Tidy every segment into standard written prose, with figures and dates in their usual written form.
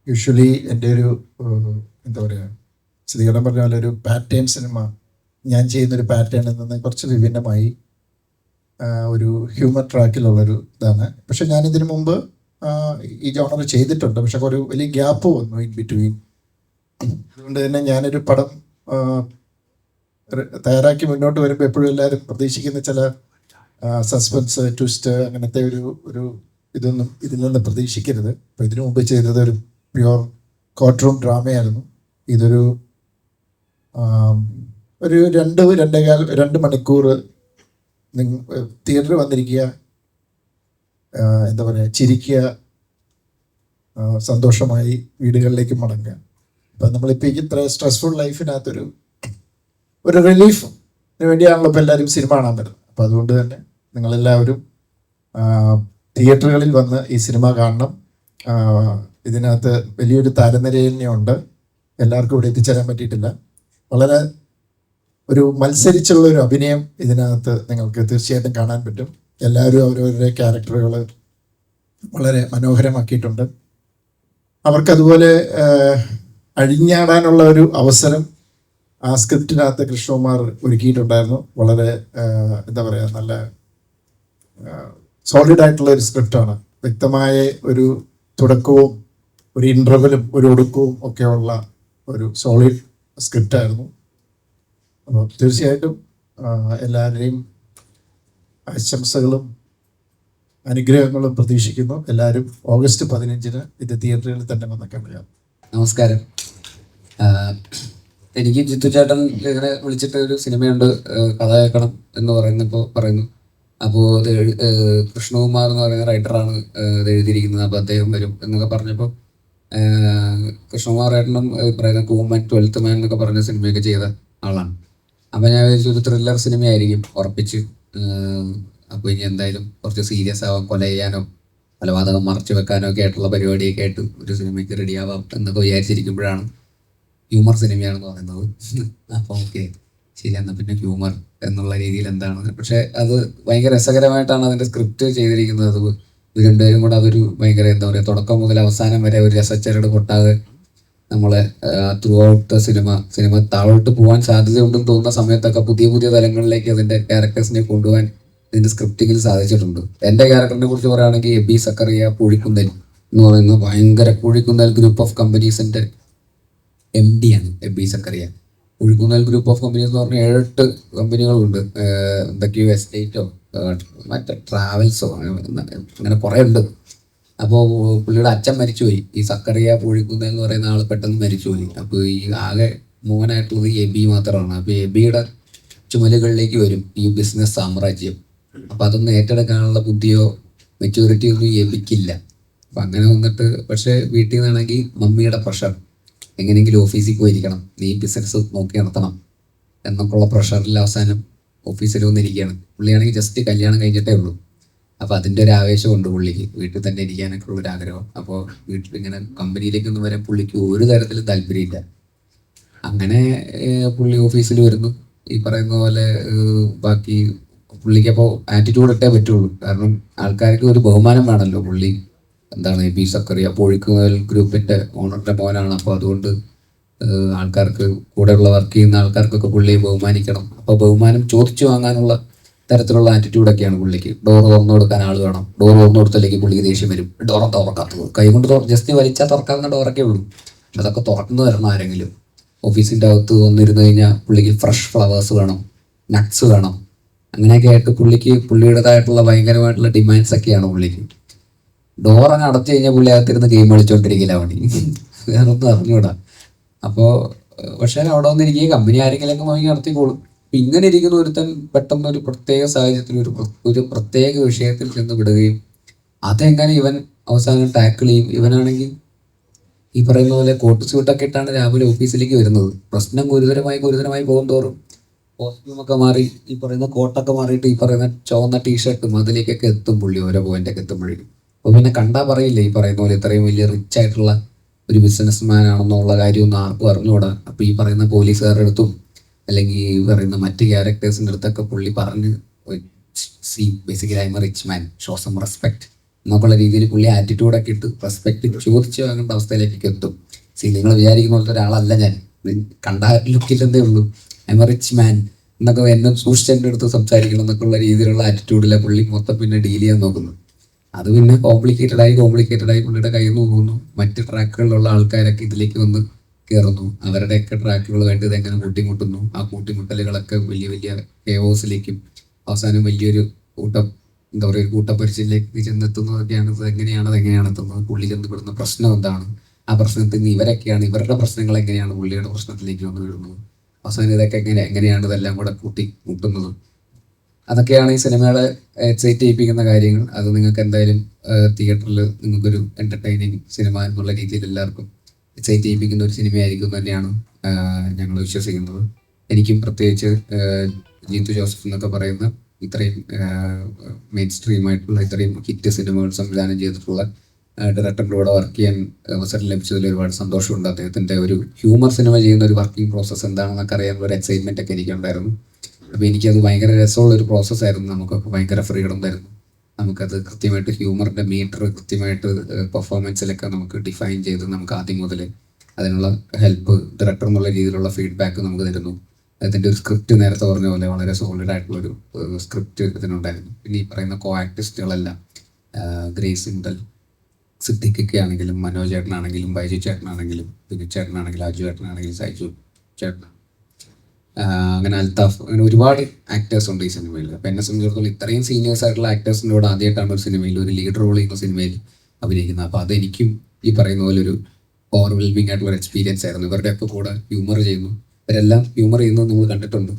Usually എൻ്റെ ഒരു എന്താ പറയുക, ശ്രീകണ്ഠൻ പറഞ്ഞ പോലെ ഒരു പാറ്റേൺ സിനിമ, ഞാൻ ചെയ്യുന്നൊരു പാറ്റേണിൽ നിന്ന് കുറച്ച് വിഭിന്നമായി ഒരു ഹ്യൂമർ ട്രാക്കിലുള്ളൊരു ഇതാണ്. പക്ഷെ ഞാനിതിനു മുമ്പ് ഈ ജോണർ ചെയ്തിട്ടുണ്ട്, പക്ഷെ ഒരു വലിയ ഗ്യാപ്പ് വന്നു ഇൻ ബിറ്റ്വീൻ. അതുകൊണ്ട് തന്നെ ഞാനൊരു പടം തയ്യാറാക്കി മുന്നോട്ട് വരുമ്പോൾ എപ്പോഴും എല്ലാവരും പ്രതീക്ഷിക്കുന്ന ചില സസ്പെൻസ്, ട്വിസ്റ്റ്, അങ്ങനത്തെ ഒരു ഇതൊന്നും ഇതിൽ നിന്ന് പ്രതീക്ഷിക്കരുത്. അപ്പോൾ ഇതിനു മുമ്പ് ചെയ്തത് ഒരു പ്യുവർ കോർട്ട് റൂം ഡ്രാമയായിരുന്നു. ഇതൊരു ഒരു 2 മണിക്കൂർ തിയേറ്ററിൽ വന്നിരിക്കുക, എന്താ പറയുക, ചിരിക്കുക, സന്തോഷമായി വീടുകളിലേക്ക് മടങ്ങുക. അപ്പം നമ്മളിപ്പോൾ ഇത്ര സ്ട്രെസ്ഫുൾ ലൈഫിനകത്തൊരു റിലീഫിന് വേണ്ടിയാണല്ലോ ഇപ്പോൾ എല്ലാവരും സിനിമ കാണാൻ വരുന്നത്. അപ്പോൾ അതുകൊണ്ട് തന്നെ നിങ്ങളെല്ലാവരും തിയേറ്ററുകളിൽ വന്ന് ഈ സിനിമ കാണണം. ഇതിനകത്ത് വലിയൊരു താരനിരയുണ്ട്, എല്ലാവർക്കും ഇവിടെ എത്തിച്ചേരാൻ പറ്റിയിട്ടില്ല. വളരെ ഒരു മത്സരിച്ചുള്ളൊരു അഭിനയം ഇതിനകത്ത് നിങ്ങൾക്ക് തീർച്ചയായിട്ടും കാണാൻ പറ്റും. എല്ലാവരും അവരവരുടെ ക്യാരക്ടറുകൾ വളരെ മനോഹരമാക്കിയിട്ടുണ്ട്. അവർക്കതുപോലെ അഴിഞ്ഞാടാനുള്ള ഒരു അവസരം ആ സ്ക്രിപ്റ്റിനകത്ത് കൃഷ്ണകുമാർ ഒരുക്കിയിട്ടുണ്ടായിരുന്നു. വളരെ എന്താ പറയുക, നല്ല സോളിഡ് ആയിട്ടുള്ള ഒരു സ്ക്രിപ്റ്റാണ്. വ്യക്തമായ ഒരു തുടക്കവും ഒരു ഇൻ്റർവലും ഒരു ഒടുക്കവും ഒക്കെയുള്ള ഒരു സോളിഡ് സ്ക്രിപ്റ്റായിരുന്നു. അപ്പോൾ തീർച്ചയായിട്ടും എല്ലാവരുടെയും ആശംസകളും അനുഗ്രഹങ്ങളും പ്രതീക്ഷിക്കുന്നു. എല്ലാവരും ഓഗസ്റ്റ് 15 ഇത് തിയേറ്ററുകളിൽ തന്നെ വന്ന് കാണുക. നമസ്കാരം. എനിക്ക് ജിത്തു ചേട്ടൻ ഇങ്ങനെ വിളിച്ചിട്ട് ഒരു സിനിമയുണ്ട്, കഥ കേൾക്കണം എന്ന് പറയുന്നു. അപ്പോൾ കൃഷ്ണകുമാർ എന്ന് പറയുന്ന റൈറ്ററാണ് ഇത് എഴുതിയിരിക്കുന്നത്. അപ്പോൾ അദ്ദേഹം വരും എന്നൊക്കെ പറഞ്ഞപ്പോൾ കൃഷ്ണകുമാർ ഏട്ടനും പറയുന്ന കൂമൻ 12th മാൻ എന്നൊക്കെ പറഞ്ഞ സിനിമയൊക്കെ ചെയ്ത ആളാണ്. അപ്പോൾ ഞാൻ വിചാരിച്ചു ഒരു ത്രില്ലർ സിനിമയായിരിക്കും ഉറപ്പിച്ച്. അപ്പോൾ ഇനി എന്തായാലും കുറച്ച് സീരിയസ് ആവാം, കൊല ചെയ്യാനോ കൊലപാതകം മറച്ചു വെക്കാനോ ഒക്കെ ആയിട്ടുള്ള പരിപാടിയൊക്കെ ആയിട്ട് ഒരു സിനിമയ്ക്ക് റെഡിയാവാം എന്നൊക്കെ വിചാരിച്ചിരിക്കുമ്പോഴാണ് ഹ്യൂമർ സിനിമയാണെന്ന് പറയുന്നത്. അപ്പോൾ ഓക്കെ ശരി, എന്നാൽ പിന്നെ ഹ്യൂമർ എന്നുള്ള രീതിയിൽ എന്താണ്. പക്ഷെ അത് ഭയങ്കര രസകരമായിട്ടാണ് അതിൻ്റെ സ്ക്രിപ്റ്റ് ചെയ്തിരിക്കുന്നത്. അത് ഇത് രണ്ടുപേരും കൂടെ അതൊരു ഭയങ്കര എന്താ പറയുക, തുടക്കം മുതൽ അവസാനം വരെ ഒരു രസച്ചരട് കൊട്ടാതെ നമ്മളെ ത്രൂ ഔട്ട് സിനിമ താഴോട്ട് പോകാൻ സാധ്യതയുണ്ടെന്ന് തോന്നുന്ന സമയത്തൊക്കെ പുതിയ തലങ്ങളിലേക്ക് അതിൻ്റെ ക്യാരക്ടേഴ്സിനെ കൊണ്ടുപോകാൻ ഇതിൻ്റെ സ്ക്രിപ്റ്റിങ്ങിൽ സാധിച്ചിട്ടുണ്ട്. എൻ്റെ ക്യാരക്ടറിനെ കുറിച്ച് പറയുകയാണെങ്കിൽ എബി സക്കറിയ പൂഴിക്കുന്നൽ എന്ന് പറയുന്ന ഭയങ്കര പൂഴിക്കുന്നൽ ഗ്രൂപ്പ് ഓഫ് കമ്പനീസിൻ്റെ MD ആണ് Aby Zachariah. Poozhikkunnel group of companies എന്ന് പറഞ്ഞാൽ 7-8 കമ്പനികളുണ്ട്. എന്തൊക്കെയോ എസ്റ്റേറ്റോ മറ്റേ ട്രാവൽസോ അങ്ങനെ കുറേ ഉണ്ട്. അപ്പോൾ പുള്ളിയുടെ അച്ഛൻ മരിച്ചുപോയി. ഈ സക്കറിയ പൂഴിക്കുന്നൽ എന്ന് പറയുന്ന ആൾ പെട്ടെന്ന് മരിച്ചുപോയി. അപ്പോൾ ഈ ആകെ മോനായിട്ടുള്ളത് എബി മാത്രമാണ്. അപ്പോൾ എബിയുടെ ചുമലുകളിലേക്ക് വരും ഈ ബിസിനസ് സാമ്രാജ്യം. അപ്പോൾ അതൊന്നും ഏറ്റെടുക്കാനുള്ള ബുദ്ധിയോ മെച്യൂരിറ്റിയോ ഒന്നും എബിക്കില്ല. അപ്പം അങ്ങനെ വന്നിട്ട്, പക്ഷേ വീട്ടിൽ നിന്നാണെങ്കിൽ മമ്മിയുടെ പ്രഷർ, എങ്ങനെയെങ്കിലും ഓഫീസിൽ പോയിരിക്കണം, നീ ബിസിനസ് നോക്കി നടത്തണം എന്നൊക്കെയുള്ള പ്രഷറിൽ അവസാനം ഓഫീസിൽ വന്നിരിക്കുകയാണ്. പുള്ളിയാണെങ്കിൽ ജസ്റ്റ് കല്യാണം കഴിഞ്ഞിട്ടേ ഉള്ളൂ. അപ്പോൾ അതിൻ്റെ ഒരു ആവേശമുണ്ട് പുള്ളിക്ക്, വീട്ടിൽ തന്നെ ഇരിക്കാനൊക്കെ ഉള്ളൊരു ആഗ്രഹം. അപ്പോൾ വീട്ടിൽ ഇങ്ങനെ കമ്പനിയിലേക്കൊന്നും വരാൻ പുള്ളിക്ക് ഒരു തരത്തിലും താല്പര്യമില്ല. അങ്ങനെ പുള്ളി ഓഫീസിൽ വരുന്നു. ഈ പറയുന്ന പോലെ ബാക്കി പുള്ളിക്ക് അപ്പോൾ ആറ്റിറ്റ്യൂഡ് ഇട്ടേ പറ്റുള്ളൂ. കാരണം ആൾക്കാർക്ക് ഒരു ബഹുമാനം വേണമല്ലോ. പുള്ളി എന്താണ് എബി സക്കറിയ പൂഴിക്കുന്നൽ ഗ്രൂപ്പിൻ്റെ ഓണറിൻ്റെ മോനാണ്. അപ്പോൾ അതുകൊണ്ട് ആൾക്കാർക്ക് കൂടെയുള്ള വർക്ക് ചെയ്യുന്ന ആൾക്കാർക്കൊക്കെ പുള്ളിയെ ബഹുമാനിക്കണം. അപ്പോൾ ബഹുമാനം ചോദിച്ചു വാങ്ങാനുള്ള തരത്തിലുള്ള ആറ്റിറ്റ്യൂഡൊക്കെയാണ് പുള്ളിക്ക്. ഡോർ തുറന്നു കൊടുക്കാൻ ആൾ വേണം. ഡോർ തുറന്നു കൊടുത്തില്ലെങ്കിൽ പുള്ളിക്ക് ദേഷ്യം വരും. ഡോർ തുറക്കാത്തത് കൈകൊണ്ട് ജസ്റ്റ് വലിച്ചാൽ തുറക്കാവുന്ന ഡോറൊക്കെ ഉള്ളൂ. അതൊക്കെ തുറന്നു തരണം ആരെങ്കിലും. ഓഫീസിൻ്റെ അകത്ത് വന്നിരുന്നു കഴിഞ്ഞാൽ പുള്ളിക്ക് ഫ്രഷ് ഫ്ലവേഴ്സ് വേണം, നട്ട്സ് വേണം. അങ്ങനെയൊക്കെ ആയിട്ട് പുള്ളിയുടേതായിട്ടുള്ള ഭയങ്കരമായിട്ടുള്ള ഡിമാൻഡ്സ് ഒക്കെയാണ് പുള്ളിക്ക്. ഡോറങ്ങ് അടച്ചു കഴിഞ്ഞാൽ പുള്ളി അകത്തിരുന്ന് ഗെയിം കളിച്ചോണ്ടിരിക്കില്ല പണി, വേറൊന്നും അറിഞ്ഞൂടാ. അപ്പോൾ പക്ഷേ അവിടെ വന്നിരിക്കുക കമ്പനി ആരെങ്കിലുമൊക്കെ വാങ്ങി നടത്തിക്കോളും. അപ്പം ഇങ്ങനെ ഇരിക്കുന്ന ഒരുത്തൻ പെട്ടെന്ന് ഒരു പ്രത്യേക സാഹചര്യത്തിൽ ഒരു പ്രത്യേക വിഷയത്തിൽ ചെന്ന് വിടുകയും അതെങ്ങനെ ഇവൻ അവസാനം ടാക്കിൾ ചെയ്യും. ഇവനാണെങ്കിൽ ഈ പറയുന്ന പോലെ കോട്ട് സ്യൂട്ടൊക്കെ ഇട്ടാണ് രാവിലെ ഓഫീസിലേക്ക് വരുന്നത്. പ്രശ്നം ഗുരുതരമായി പോകും തോറും കോസ്റ്റ്യൂമൊക്കെ മാറി ഈ പറയുന്ന കോട്ടൊക്കെ മാറിയിട്ട് ഈ പറയുന്ന ചുവന്ന ടീഷർട്ടും അതിലേക്കൊക്കെ എത്തും പുള്ളി ഓരോ പോയിന്റൊക്കെ എത്തുമ്പോഴേക്കും. അപ്പോൾ പിന്നെ കണ്ടാൽ പറയില്ല ഈ പറയുന്ന പോലെ ഇത്രയും വലിയ റിച്ച് ആയിട്ടുള്ള ഒരു ബിസിനസ് മാൻ ആണെന്നുള്ള കാര്യമൊന്നും ആർക്കും അറിഞ്ഞുകൂടാ. അപ്പോൾ ഈ പറയുന്ന പോലീസുകാരുടെ അടുത്തും അല്ലെങ്കിൽ ഈ പറയുന്ന മറ്റ് ക്യാരക്ടേഴ്സിൻ്റെ അടുത്തൊക്കെ പുള്ളി പറഞ്ഞ് see basically I am a rich man, show some respect എന്നൊക്കെയുള്ള രീതിയിൽ പുള്ളി ആറ്റിറ്റ്യൂഡൊക്കെ ഇട്ട് റെസ്പെക്ട് ചോദിച്ച് വാങ്ങേണ്ട അവസ്ഥയിലേക്ക് എത്തും. നിങ്ങൾ വിചാരിക്കുന്ന പോലത്തെ ഒരാളല്ല ഞാൻ, കണ്ട ലുക്കില്ലെന്നേ ഉള്ളൂ, ഐ എം എ റിച്ച് മാൻ എന്നൊക്കെ എന്നെ സൂക്ഷിച്ചെൻ്റെ അടുത്ത് സംസാരിക്കണം എന്നൊക്കെയുള്ള രീതിയിലുള്ള ആറ്റിറ്റ്യൂഡിലെ പുള്ളി മൊത്തം പിന്നെ ഡീൽ ചെയ്യാൻ നോക്കുന്നു. അത് പിന്നെ കോംപ്ലിക്കേറ്റഡ് ആയി പുള്ളിയുടെ കയ്യിൽ നിന്ന് പോകുന്നു. മറ്റ് ട്രാക്കുകളിലുള്ള ആൾക്കാരൊക്കെ ഇതിലേക്ക് വന്ന് കയറുന്നു. അവരുടെയൊക്കെ ട്രാക്കുകളുമായിട്ട് ഇതെങ്ങനെ കൂട്ടിമുട്ടുന്നു. ആ കൂട്ടിമുട്ടലുകളൊക്കെ വലിയ വലിയ കെയോസിലേക്കും അവസാനം വലിയൊരു എന്താ പറയുക, കൂട്ടപ്പരിച്ചിലേക്ക് ചെന്നെത്തുന്നതൊക്കെയാണ്. അതെങ്ങനെയാണ് എത്തുന്നത്, പുള്ളി ചെന്നപ്പെടുന്ന പ്രശ്നം എന്താണ്, ആ പ്രശ്നത്തിൽ നിന്ന് ഇവരൊക്കെയാണ്, ഇവരുടെ പ്രശ്നങ്ങൾ എങ്ങനെയാണ് പുള്ളിയുടെ പ്രശ്നത്തിലേക്ക് വന്ന് വീഴുന്നത്, അവസാനം ഇതൊക്കെ എങ്ങനെയാണ് ഇതെല്ലാം കൂടെ കൂട്ടി മുട്ടുന്നത്. അതൊക്കെയാണ് ഈ സിനിമയുടെ എക്സൈറ്റ് ചെയ്യിപ്പിക്കുന്ന കാര്യങ്ങൾ. അത് നിങ്ങൾക്ക് എന്തായാലും തിയേറ്ററിൽ നിങ്ങൾക്കൊരു എൻ്റർടൈനിങ് സിനിമ എന്നുള്ള രീതിയിൽ എല്ലാവർക്കും എക്സൈറ്റ് ചെയ്യിപ്പിക്കുന്ന ഒരു സിനിമയായിരിക്കും തന്നെയാണ് ഞങ്ങൾ വിശ്വസിക്കുന്നത്. എനിക്കും പ്രത്യേകിച്ച് ജീത്തു ജോസഫ് എന്നൊക്കെ പറയുന്ന ഇത്രയും മെയിൻ സ്ട്രീം ആയിട്ടുള്ള ഇത്രയും ഹിറ്റ് സിനിമകൾ സംവിധാനം ചെയ്തിട്ടുള്ള ഡയറക്ടറിൻ്റെ കൂടെ വർക്ക് ചെയ്യാൻ അവസരം ലഭിച്ചതിൽ ഒരുപാട് സന്തോഷമുണ്ട്. അദ്ദേഹത്തിൻ്റെ ഒരു ഹ്യൂമർ സിനിമ ചെയ്യുന്ന ഒരു വർക്കിംഗ് പ്രോസസ്സ് എന്താണെന്നൊക്കെ അറിയാനുള്ള ഒരു എക്സൈറ്റ്മെൻ്റ് ഒക്കെ എനിക്കുണ്ടായിരുന്നു. അപ്പോൾ എനിക്കത് ഭയങ്കര രസമുള്ളൊരു പ്രോസസ്സായിരുന്നു. നമുക്കൊക്കെ ഭയങ്കര ഫ്രീഡം തരുന്നു. നമുക്കത് കൃത്യമായിട്ട് ഹ്യൂമറിൻ്റെ മീറ്റർ കൃത്യമായിട്ട് പെർഫോമൻസിലൊക്കെ നമുക്ക് ഡിഫൈൻ ചെയ്ത് നമുക്ക് ആദ്യം മുതൽ അതിനുള്ള ഹെൽപ്പ് ഡയറക്ടർ എന്നുള്ള രീതിയിലുള്ള ഫീഡ്ബാക്ക് നമുക്ക് തരുന്നു. അതിൻ്റെ ഒരു സ്ക്രിപ്റ്റ് നേരത്തെ പറഞ്ഞ പോലെ വളരെ സോളിഡ് ആയിട്ടുള്ളൊരു സ്ക്രിപ്റ്റ് ഇതിനുണ്ടായിരുന്നു. പിന്നെ ഈ പറയുന്ന കോ ആക്ടിസ്റ്റുകളെല്ലാം ഗ്രേസ് ഇൻഡൽ, സിദ്ദിഖൊക്കെ ആണെങ്കിലും, മനോജ് ചേട്ടനാണെങ്കിലും, ബൈജു ചേട്ടനാണെങ്കിലും, ബിനു ചേട്ടനാണെങ്കിലും, അജു ചേട്ടനാണെങ്കിലും, സൈജു ചേട്ടൻ, അങ്ങനെ അൽത്താഫ്, അങ്ങനെ ഒരുപാട് ആക്ടേഴ്സ് ഉണ്ട് ഈ സിനിമയിൽ. അപ്പം എന്നെ സംബന്ധിച്ചിടത്തോളം ഇത്രയും സീനിയേഴ്സ് ആയിട്ടുള്ള ആക്ടേഴ്സിൻ്റെ കൂടെ ആദ്യമായിട്ടാണ് ഒരു സിനിമയിൽ ഒരു ലീഡ് റോൾ ചെയ്യുന്ന സിനിമയിൽ അഭിനയിക്കുന്നത്. അപ്പോൾ അതെനിക്കും ഈ പറയുന്ന പോലെ ഒരു ഓവർവെൽമിംഗ് ആയിട്ടുള്ള ഒരു എക്സ്പീരിയൻസ് ആയിരുന്നു. ഇവരുടെയൊക്കെ കൂടെ ഹ്യൂമർ ചെയ്യുന്നു, ഇവരെല്ലാം ഹ്യൂമർ ചെയ്യുന്നത് നമ്മൾ കണ്ടിട്ടുണ്ട്.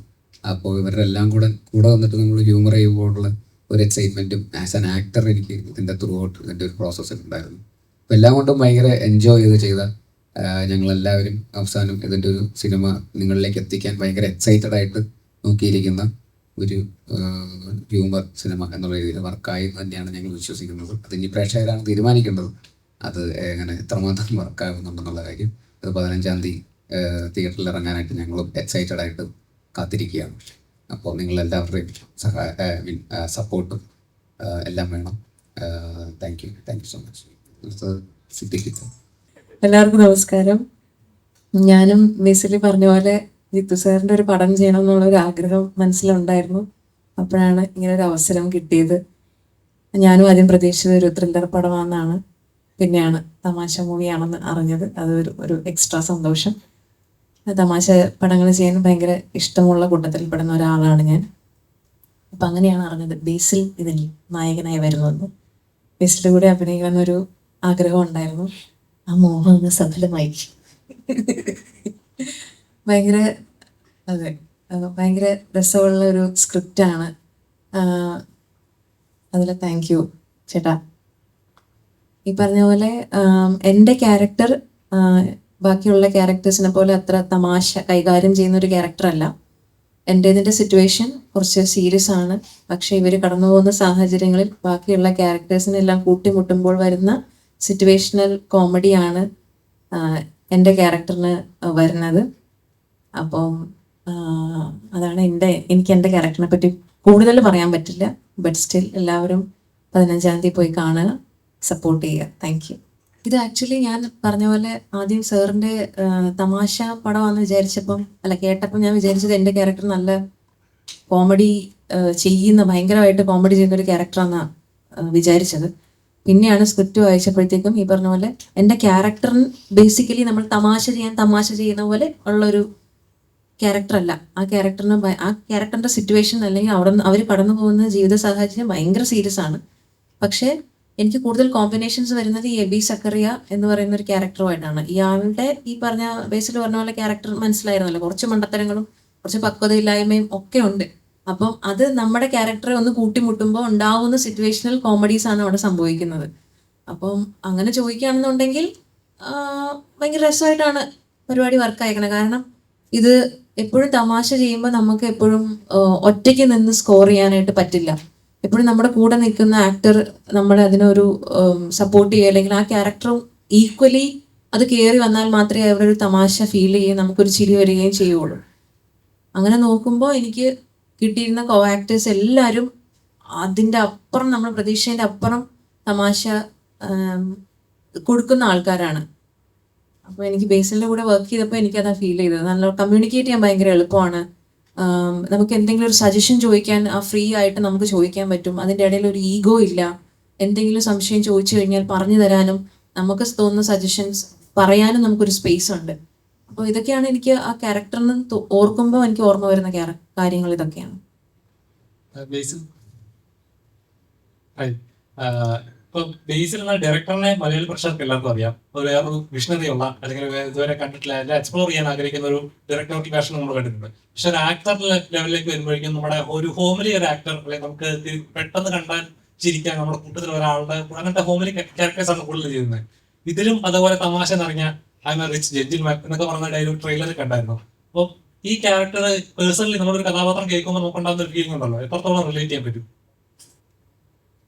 അപ്പോൾ ഇവരുടെ എല്ലാം കൂടെ വന്നിട്ട് നമ്മൾ ഹ്യൂമർ ചെയ്യുമ്പോഴുള്ള ഒരു എക്സൈറ്റ്മെൻറ്റും ആസ് ആൻ ആക്ടർ എനിക്ക് ഇതിൻ്റെ ത്രൂ ഔട്ട് ഇതിൻ്റെ ഒരു പ്രോസസ്സ് ഉണ്ടായിരുന്നു. അപ്പോൾ എല്ലാം കൊണ്ടും ഭയങ്കര എൻജോയ് ചെയ്ത ഞങ്ങളെല്ലാവരും അവസാനം ഇതിൻ്റെ ഒരു സിനിമ നിങ്ങളിലേക്ക് എത്തിക്കാൻ ഭയങ്കര എക്സൈറ്റഡ് ആയിട്ട് നോക്കിയിരിക്കുന്ന ഒരു ഹ്യൂമർ സിനിമ എന്നുള്ള രീതിയിൽ വർക്കായി തന്നെയാണ് ഞങ്ങൾ വിശ്വസിക്കുന്നത്. അതിനി പ്രേക്ഷകരാണ് തീരുമാനിക്കേണ്ടത് അത് എങ്ങനെ എത്രമാത്രം വർക്കാകുന്നുണ്ടെന്നുള്ള കാര്യം. അത് 15-ാം തീയതി തിയേറ്ററിൽ ഇറങ്ങാനായിട്ട് ഞങ്ങളും എക്സൈറ്റഡ് ആയിട്ട് കാത്തിരിക്കുകയാണ്. അപ്പോൾ നിങ്ങളെല്ലാവരുടെയും സപ്പോർട്ടും എല്ലാം വേണം. Thank you so much. Siddique. എല്ലാവർക്കും നമസ്കാരം. ഞാനും ബേസിലി പറഞ്ഞ പോലെ ജിത്തു സാറിൻ്റെ ഒരു പടം ചെയ്യണം എന്നുള്ളൊരു ആഗ്രഹം മനസ്സിലുണ്ടായിരുന്നു. അപ്പോഴാണ് ഇങ്ങനെ ഒരു അവസരം കിട്ടിയത്. ഞാനും ആദ്യം പ്രതീക്ഷിച്ചത് ഒരു ത്രില്ലർ പടമാണെന്നാണ്, പിന്നെയാണ് തമാശ മൂവിയാണെന്ന് അറിഞ്ഞത്. അത് ഒരു എക്സ്ട്രാ സന്തോഷം. തമാശ പടങ്ങൾ ചെയ്യാൻ ഭയങ്കര ഇഷ്ടമുള്ള കൂട്ടത്തിൽപ്പെടുന്ന ഒരാളാണ് ഞാൻ. അപ്പം അങ്ങനെയാണ് അറിഞ്ഞത് ബേസിൽ ഇതിൽ നായകനായി വരുന്നത്. ബേസിൻ്റെ കൂടെ അഭിനയിക്കണമെന്നൊരു ആഗ്രഹം ഉണ്ടായിരുന്നു. ആ മോഹം അങ്ങ് സഫലമായി. ഭയങ്കര ഭയങ്കര രസമുള്ള ഒരു സ്ക്രിപ്റ്റാണ്. അതിൽ താങ്ക് യു ചേട്ടാ. ഈ പറഞ്ഞ പോലെ എൻ്റെ ക്യാരക്ടർ ബാക്കിയുള്ള ക്യാരക്ടേഴ്സിനെ പോലെ അത്ര തമാശ കൈകാര്യം ചെയ്യുന്ന ഒരു ക്യാരക്ടറല്ല. ഇതിൻ്റെ സിറ്റുവേഷൻ കുറച്ച് സീരിയസ് ആണ്. പക്ഷേ ഇവർ കടന്നു പോകുന്ന സാഹചര്യങ്ങളിൽ ബാക്കിയുള്ള ക്യാരക്ടേഴ്സിനെല്ലാം കൂട്ടിമുട്ടുമ്പോൾ വരുന്ന സിറ്റുവേഷണൽ കോമഡിയാണ് എൻ്റെ ക്യാരക്ടറിന് വരുന്നത്. അപ്പം അതാണ് എനിക്ക് എൻ്റെ ക്യാരക്ടറിനെ പറ്റി കൂടുതൽ പറയാൻ പറ്റില്ല. ബട്ട് സ്റ്റിൽ എല്ലാവരും 15-ാം തീയതി പോയി കാണുക, സപ്പോർട്ട് ചെയ്യുക. Thank you. ഇത് ആക്ച്വലി ഞാൻ പറഞ്ഞ പോലെ ആദ്യം സാറിൻ്റെ തമാശ പടമാണെന്ന് കേട്ടപ്പം ഞാൻ വിചാരിച്ചത് എൻ്റെ ക്യാരക്ടർ നല്ല കോമഡി ഭയങ്കരമായിട്ട് കോമഡി ചെയ്യുന്ന ഒരു ക്യാരക്ടറാണെന്നാണ് വിചാരിച്ചത്. പിന്നെയാണ് സ്ക്രിപ്റ്റ് വായിച്ചപ്പോഴത്തേക്കും ഈ പറഞ്ഞ പോലെ എൻ്റെ ക്യാരക്ടറിന് ബേസിക്കലി നമ്മൾ തമാശ ചെയ്യുന്ന പോലെ ഉള്ളൊരു ക്യാരക്ടറല്ല. ആ ക്യാരക്ടറിൻ്റെ സിറ്റുവേഷൻ അല്ലെങ്കിൽ അവർ കടന്നു പോകുന്ന ജീവിത സാഹചര്യം ഭയങ്കര സീരിയസ് ആണ്. പക്ഷേ എനിക്ക് കൂടുതൽ കോമ്പിനേഷൻസ് വരുന്നത് ഈ എബി സക്കറിയ എന്ന് പറയുന്ന ഒരു ക്യാരക്ടറുമായിട്ടാണ്. ഇയാളുടെ ഈ ബേസിൽ പറഞ്ഞ പോലെ ക്യാരക്ടർ മനസ്സിലായിരുന്നല്ലോ, കുറച്ച് മണ്ടത്തരങ്ങളും കുറച്ച് പക്വതയില്ലായ്മയും ഒക്കെ ഉണ്ട്. അപ്പം അത് നമ്മുടെ ക്യാരക്ടറെ ഒന്ന് കൂട്ടിമുട്ടുമ്പോൾ ഉണ്ടാവുന്ന സിറ്റുവേഷണൽ കോമഡീസ് ആണ് അവിടെ സംഭവിക്കുന്നത്. അപ്പം അങ്ങനെ ചോദിക്കുകയാണെന്നുണ്ടെങ്കിൽ ഭയങ്കര രസമായിട്ടാണ് പരിപാടി വർക്കായേക്കണത്. കാരണം ഇത് എപ്പോഴും തമാശ ചെയ്യുമ്പോൾ നമുക്ക് എപ്പോഴും ഒറ്റയ്ക്ക് നിന്ന് സ്കോർ ചെയ്യാനായിട്ട് പറ്റില്ല. എപ്പോഴും നമ്മുടെ കൂടെ നിൽക്കുന്ന ആക്ടർ നമ്മളെ അതിനൊരു സപ്പോർട്ട് ചെയ്യുക, അല്ലെങ്കിൽ ആ ക്യാരക്ടറും ഈക്വലി അത് കയറി വന്നാൽ മാത്രമേ അവിടെ ഒരു തമാശ ഫീൽ ചെയ്യുകയും നമുക്കൊരു ചിരി വരികയും ചെയ്യുള്ളൂ. അങ്ങനെ നോക്കുമ്പോൾ എനിക്ക് കിട്ടിയിരുന്ന കോ ആക്ടേഴ്സ് എല്ലാവരും അതിൻ്റെ അപ്പുറം, നമ്മൾ പ്രതീക്ഷേൻ്റെ അപ്പുറം തമാശ കൊടുക്കുന്ന ആൾക്കാരാണ്. അപ്പോൾ എനിക്ക് ബേസിലിൻ്റെ കൂടെ വർക്ക് ചെയ്തപ്പോൾ എനിക്കതാ ഫീൽ ചെയ്തത്. നല്ല കമ്മ്യൂണിക്കേറ്റ് ചെയ്യാൻ ഭയങ്കര എളുപ്പമാണ്. നമുക്ക് എന്തെങ്കിലും ഒരു സജഷൻ ചോദിക്കാൻ ഫ്രീ ആയിട്ട് നമുക്ക് ചോദിക്കാൻ പറ്റും. അതിൻ്റെ ഇടയിൽ ഒരു ഈഗോ ഇല്ല. എന്തെങ്കിലും സംശയം ചോദിച്ചു കഴിഞ്ഞാൽ പറഞ്ഞു തരാനും നമുക്ക് തോന്നുന്ന സജഷൻസ് പറയാനും നമുക്കൊരു സ്പേസ് ഉണ്ട്. അപ്പോൾ ഇതൊക്കെയാണ് എനിക്ക് ആ ക്യാരക്ടറിന് ഓർക്കുമ്പോൾ എനിക്ക് ഓർമ്മ വരുന്ന കാര്യങ്ങൾ ഇതൊക്കെയാണ്. ഇപ്പൊ ബേസിൽ എന്ന ഡയറക്ടറിനെ മലയാളി പ്രേക്ഷകർക്ക് എല്ലാവർക്കും അറിയാം. വേറൊരു വിഷണറി ഉള്ള അല്ലെങ്കിൽ ഇതുവരെ കണ്ടിട്ടില്ല, അല്ലെങ്കിൽ എക്സ്പ്ലോർ ചെയ്യാൻ ആഗ്രഹിക്കുന്ന ഒരു ഡയറക്ടർ വേഷം നമ്മൾ കണ്ടിട്ടുണ്ട്. പക്ഷെ ഒരു ആക്ടർ ലെവലിലേക്ക് വരുമ്പോഴേക്കും നമ്മുടെ ഒരു ഹോമിലി ഒരു ആക്ടർ, അല്ലെങ്കിൽ നമുക്ക് പെട്ടെന്ന് കണ്ടാൽ ചിരിക്കാൻ നമ്മുടെ കൂട്ടത്തിൽ ഒരാളുടെ അങ്ങനത്തെ ഹോമിലി ക്യാരക്ടേഴ്സ് ആണ് കൂടുതൽ ചെയ്യുന്നത്. ഇതിലും അതുപോലെ തമാശ നിറഞ്ഞ I am a rich gentleman എന്നൊക്കെ പറഞ്ഞ ഡയലോഗ് ട്രെയിലറിൽ കണ്ടായിരുന്നു. അപ്പോൾ ഈ ക്യാരക്ടർ പേഴ്സണലി നമ്മളൊരു കഥാപാത്രം കേൾക്കുമ്പോൾ നമുക്കുണ്ടാകുന്ന ഒരു ഫീലിംഗ് ഉണ്ടല്ലോ, എത്രത്തോളം റിലേറ്റ് ചെയ്യാൻ പറ്റും?